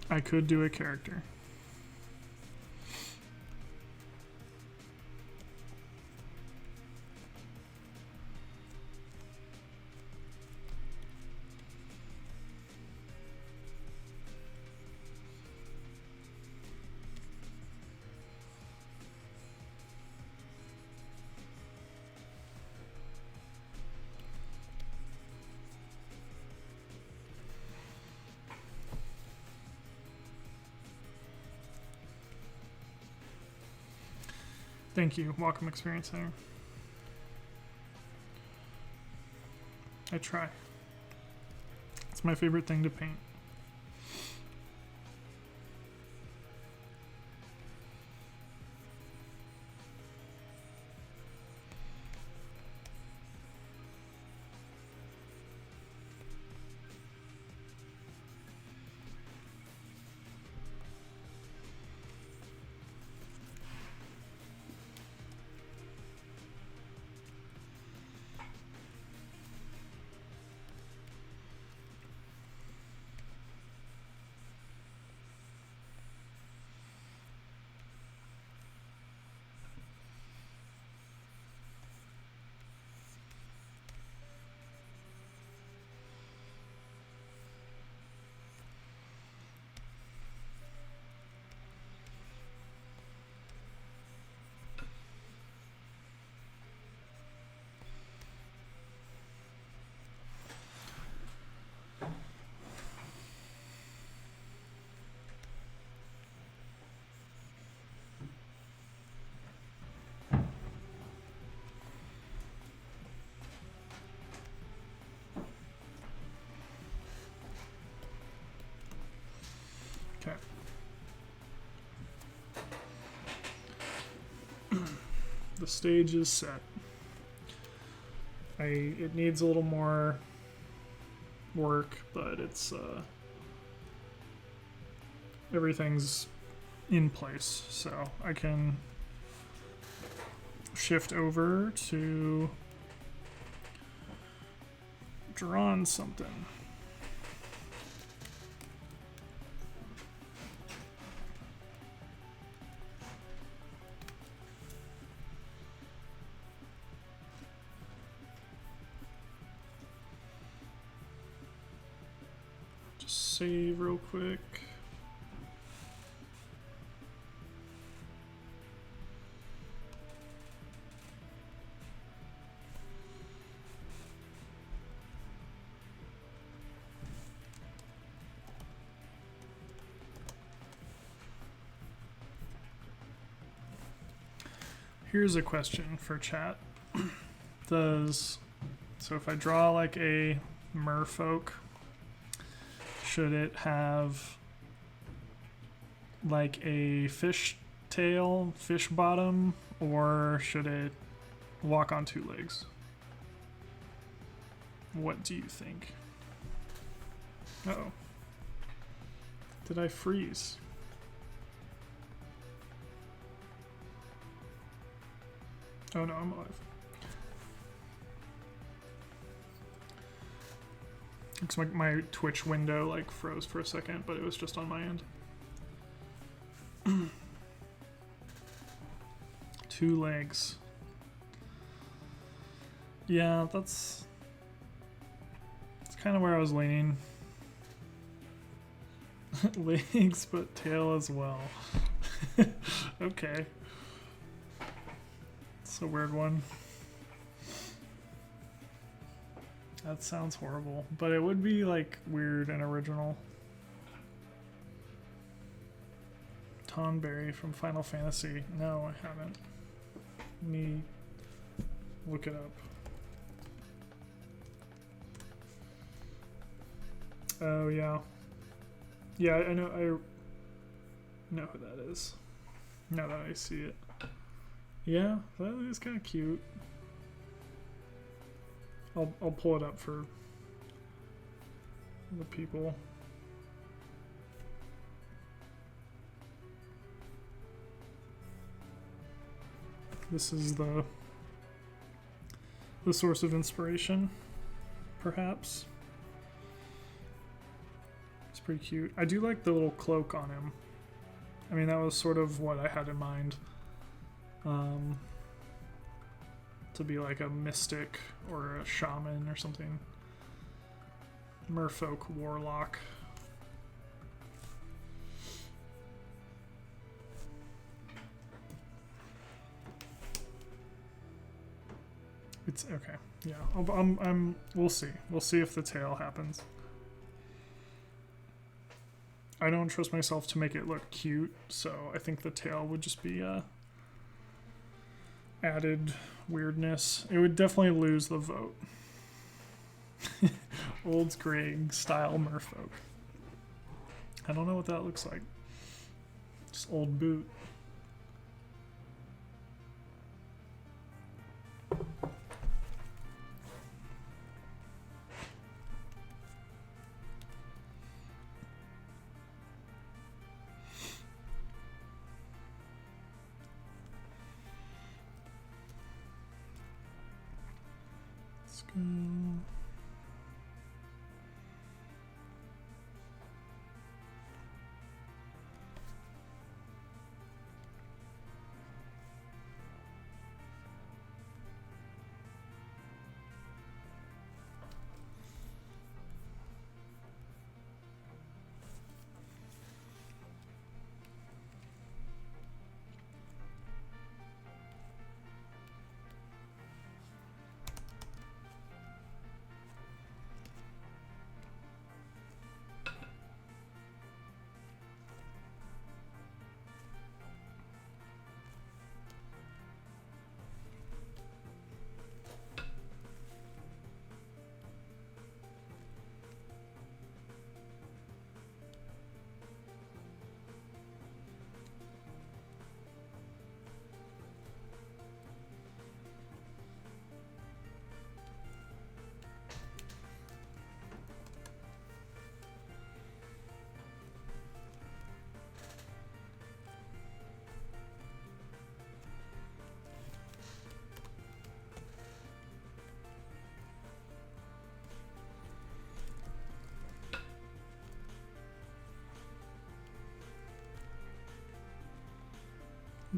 I could do a character. Thank you, Wacom Experience Center. I try. It's my favorite thing to paint. Okay. The stage is set. It needs a little more work, but it's everything's in place, so I can shift over to draw on something. Just save real quick. Here's a question for chat. So if I draw like a merfolk, should it have like a fish tail, fish bottom, or should it walk on two legs? What do you think? Uh-oh. Did I freeze? Oh no, I'm alive. Looks like my Twitch window like froze for a second, but it was just on my end. Two legs. Yeah, that's kind of where I was leaning. Legs, but tail as well. Okay. It's a weird one. That sounds horrible, but it would be like weird and original. Tonberry from Final Fantasy. No, I haven't. Let me look it up. Oh yeah. Yeah, I know who that is. Now that I see it. Yeah, that is kind of cute. I'll pull it up for the people. This is the source of inspiration, perhaps. It's pretty cute. I do like the little cloak on him. I mean, that was sort of what I had in mind. To be like a mystic or a shaman or something. Merfolk warlock. It's okay. Yeah, we'll see. We'll see if the tail happens. I don't trust myself to make it look cute, so I think the tail would just be added weirdness. It would definitely lose the vote. Old Greg style merfolk. I don't know what that looks like. Just old boot. Let's go.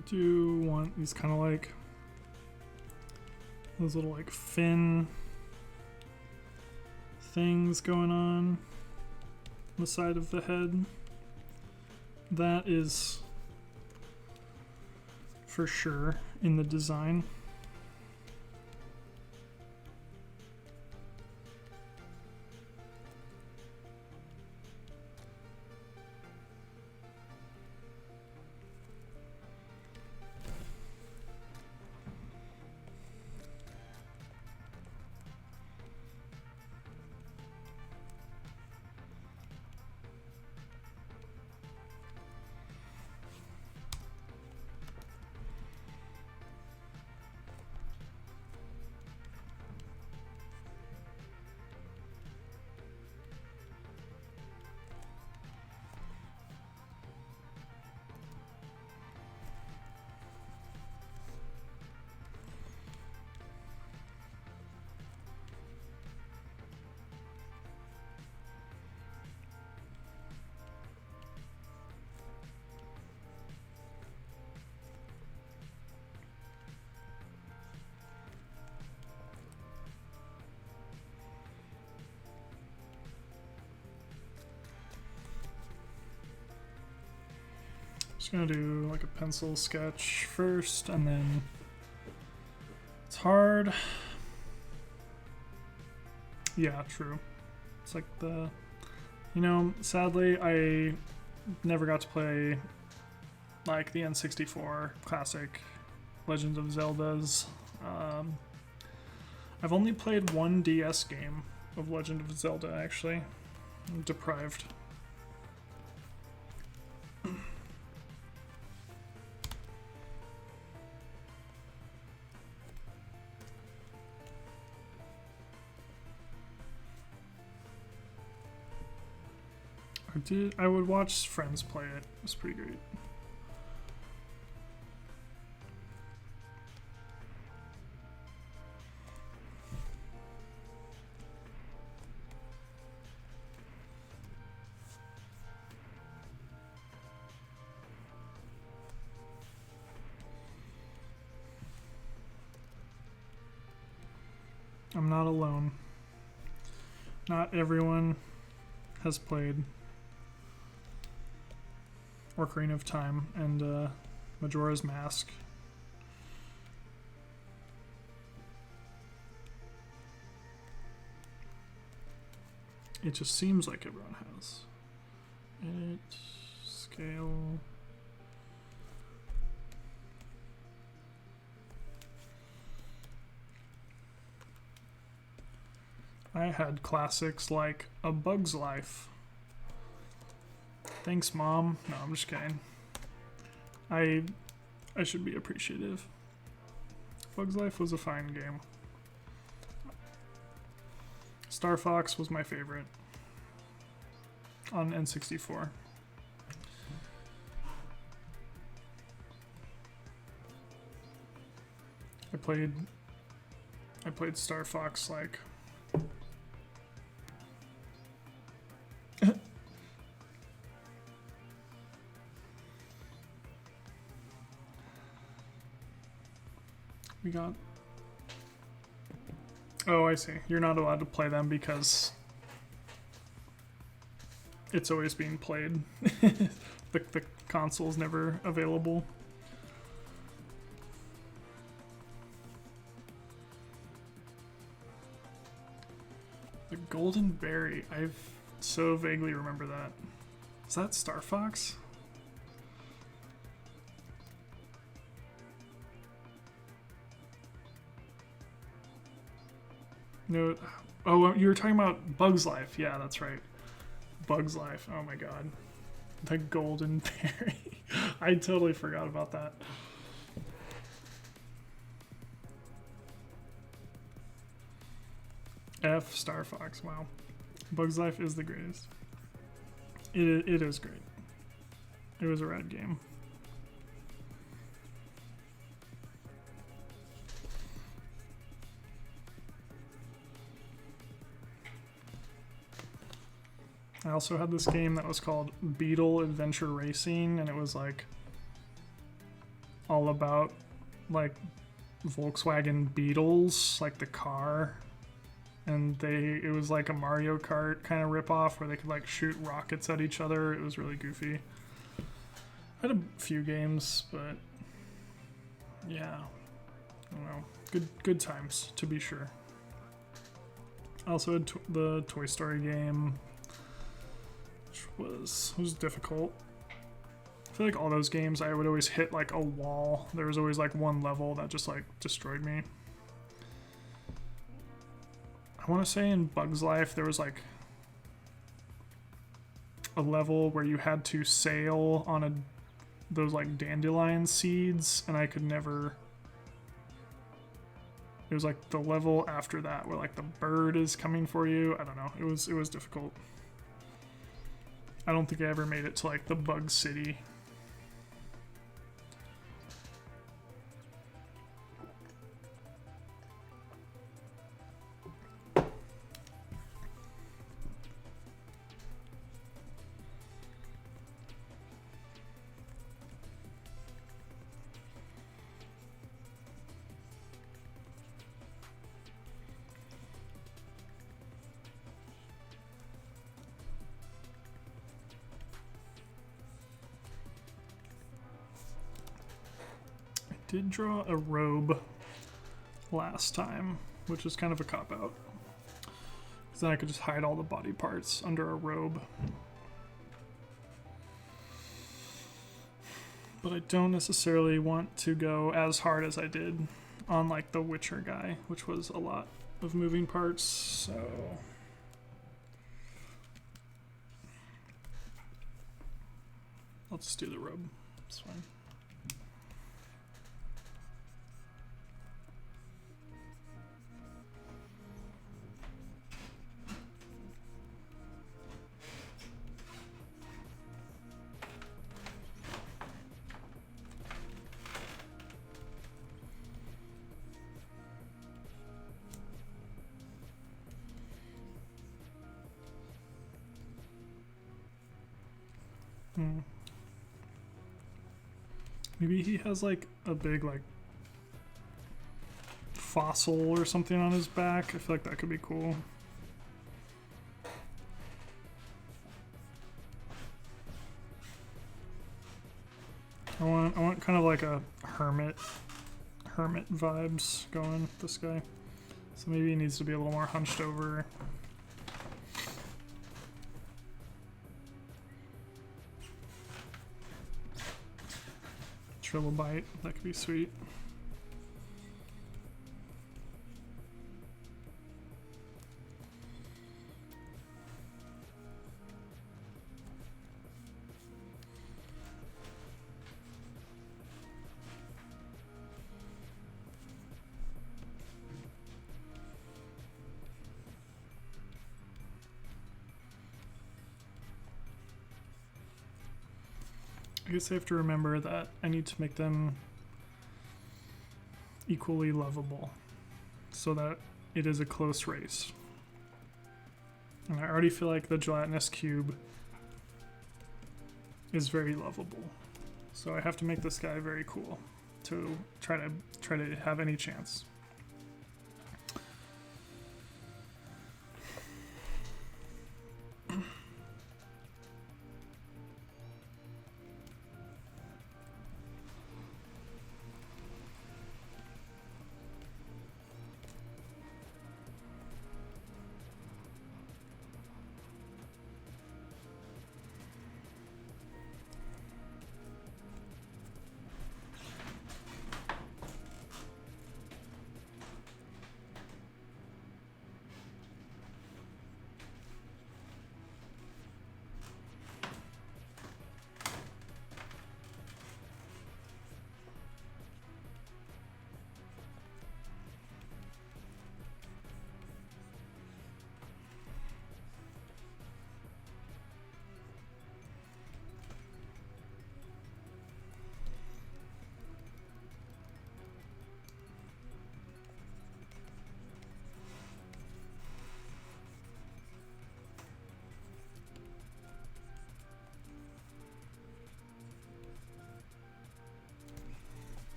do want these kind of like those little like fin things going on the side of the head. That is for sure in the design. Just gonna do like a pencil sketch first, and then it's hard. Yeah, true. It's like the, you know, sadly I never got to play like the N64 classic Legend of Zeldas. I've only played one DS game of Legend of Zelda, actually. I'm deprived. I would watch friends play it. It was pretty great. I'm not alone. Not everyone has played Ocarina of Time and Majora's Mask. It just seems like everyone has. Edit, scale. I had classics like A Bug's Life. Thanks, Mom. No, I'm just kidding. I should be appreciative. Bug's Life was a fine game. Star Fox was my favorite on N64. I played Star Fox like we got. Oh, I see. You're not allowed to play them because it's always being played. The console's never available. The Golden Berry. I so vaguely remember that. Is that Star Fox? No. Oh, you were talking about Bug's Life. Yeah, that's right. Bug's Life. Oh my god. The Golden Berry. I totally forgot about that. F Star Fox. Wow. Bug's Life is the greatest. It is great. It was a rad game. I also had this game that was called Beetle Adventure Racing, and it was like all about like Volkswagen Beetles, like the car, and it was like a Mario Kart kind of ripoff where they could like shoot rockets at each other. It was really goofy. I had a few games, but yeah, I don't know. Good times, to be sure. I also had the Toy Story game, which was difficult. I feel like all those games I would always hit like a wall. There was always like one level that just like destroyed me. I want to say in Bug's Life there was like a level where you had to sail on those like dandelion seeds, and I could never. It was like the level after that where like the bird is coming for you. I don't know. It was difficult. I don't think I ever made it to like the Bug City. Did draw a robe last time, which is kind of a cop-out. Because then I could just hide all the body parts under a robe. But I don't necessarily want to go as hard as I did on like the Witcher guy, which was a lot of moving parts, so... I'll just do the robe, it's fine. Maybe he has like a big like fossil or something on his back. I feel like that could be cool. I want kind of like a hermit vibes going with this guy. So maybe he needs to be a little more hunched over. Trilobite, that could be sweet. I guess I have to remember that I need to make them equally lovable so that it is a close race. And I already feel like the gelatinous cube is very lovable. So I have to make this guy very cool to try to have any chance.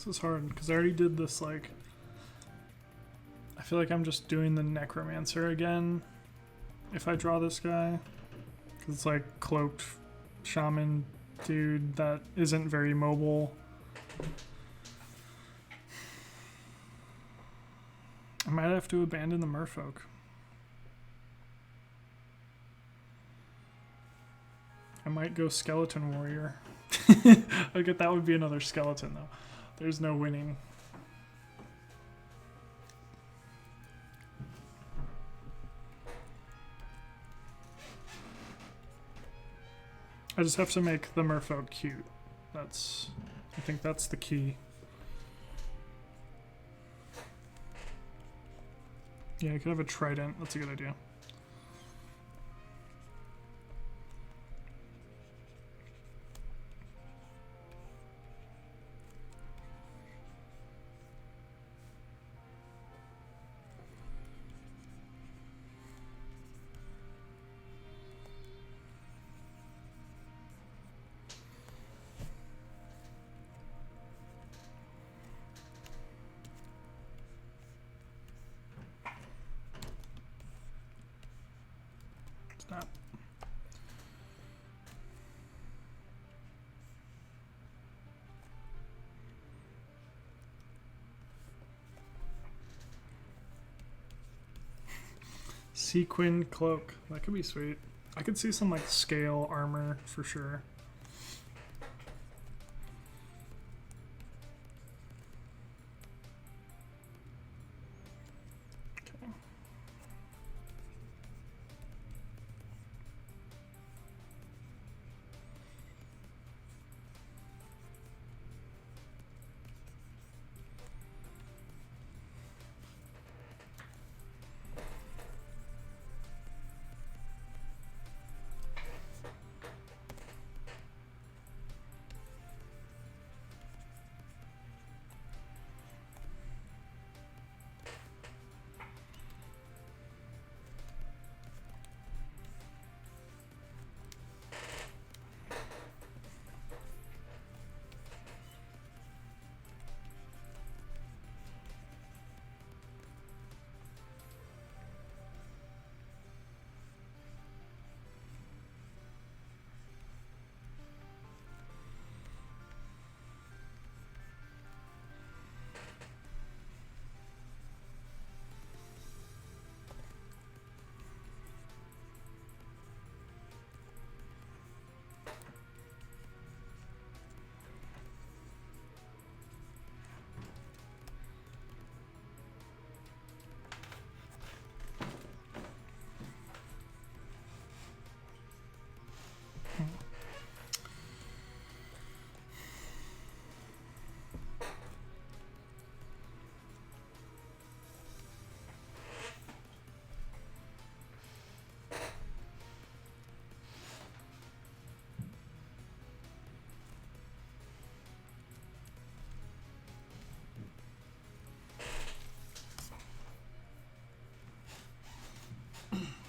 This is hard because I already did this, like, I feel like I'm just doing the necromancer again if I draw this guy, because it's like cloaked shaman dude that isn't very mobile. I might have to abandon the merfolk. I might go skeleton warrior. Okay, that would be another skeleton though. There's no winning. I just have to make the merfolk cute. I think that's the key. Yeah, I could have a trident. That's a good idea. Stop. Sequin cloak. That could be sweet. I could see some like scale armor for sure. Okay.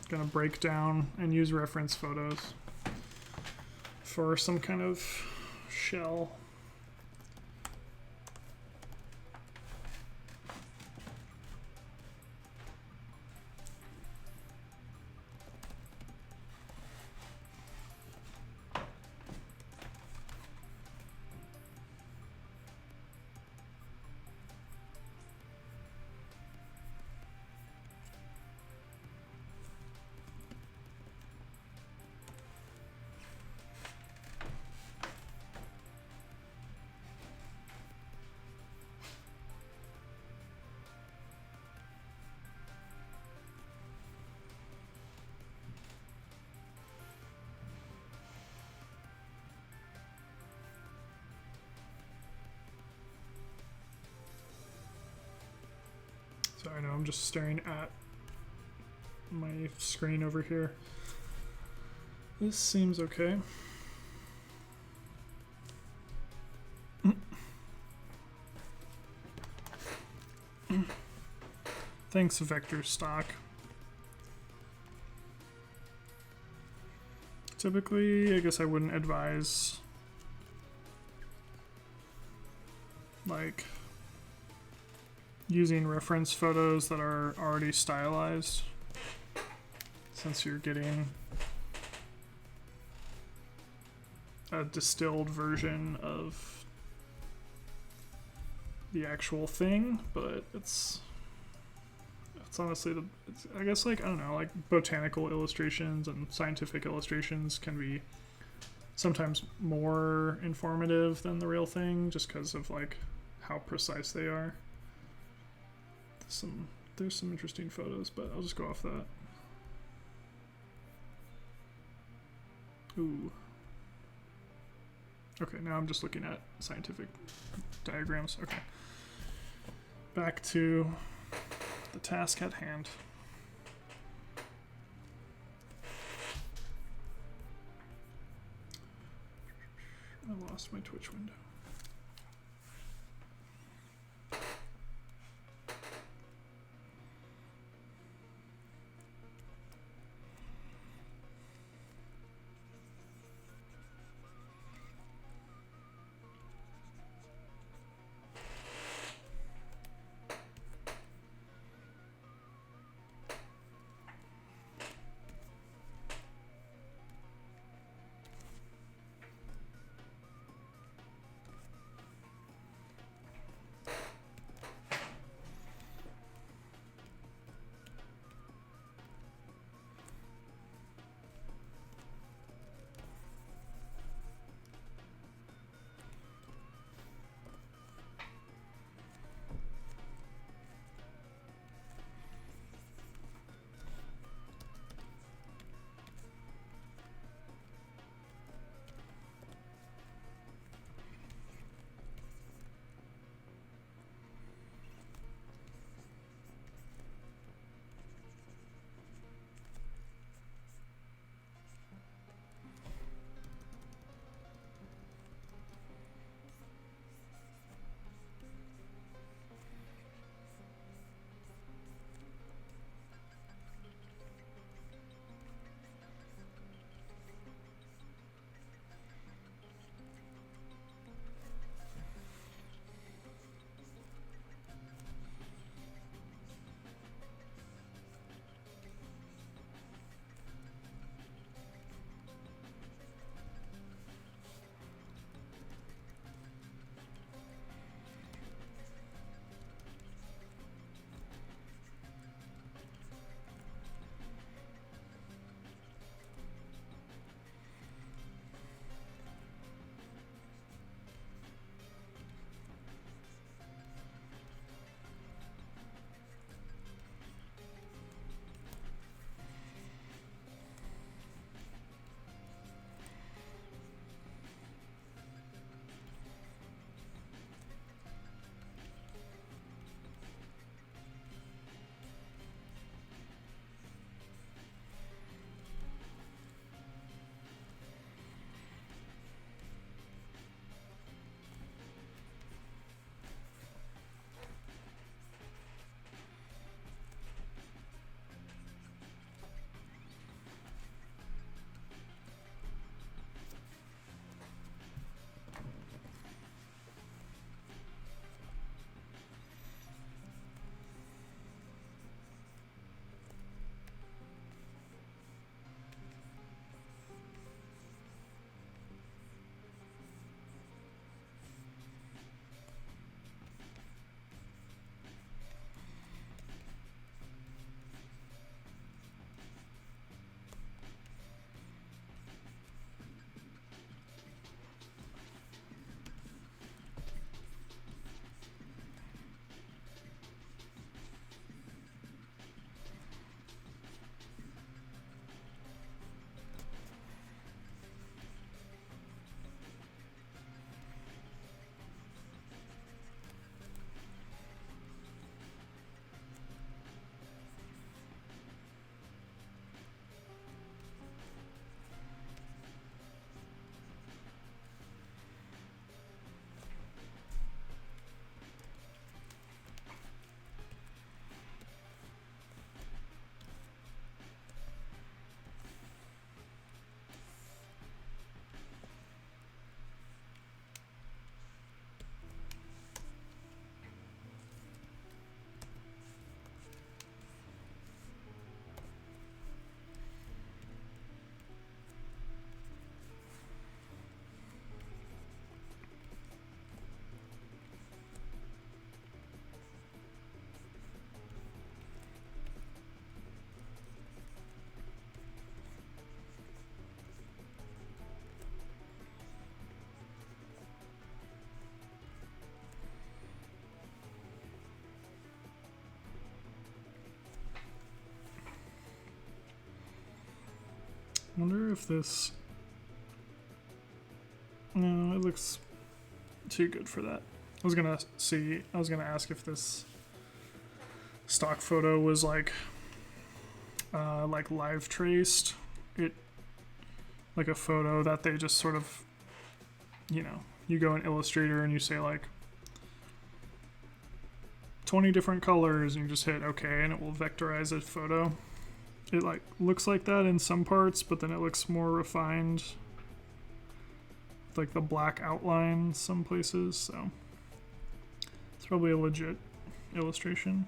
Gonna break down and use reference photos for some kind of shell. Sorry, no, I'm just staring at my screen over here. This seems okay. Thanks, Vector Stock. Typically, I guess I wouldn't advise like using reference photos that are already stylized, since you're getting a distilled version of the actual thing, but it's honestly I guess, like, I don't know, like botanical illustrations and scientific illustrations can be sometimes more informative than the real thing, just because of like how precise they are. There's some interesting photos, but I'll just go off that. Ooh. Okay, now I'm just looking at scientific diagrams. Okay. Back to the task at hand. I lost my Twitch window. if this... No, it looks too good for that. I was gonna ask if this stock photo was like live traced. Like a photo that they just sort of, you know, you go in Illustrator and you say like 20 different colors and you just hit OK and it will vectorize a photo. It like looks like that in some parts, but then it looks more refined, like the black outline some places. So it's probably a legit illustration.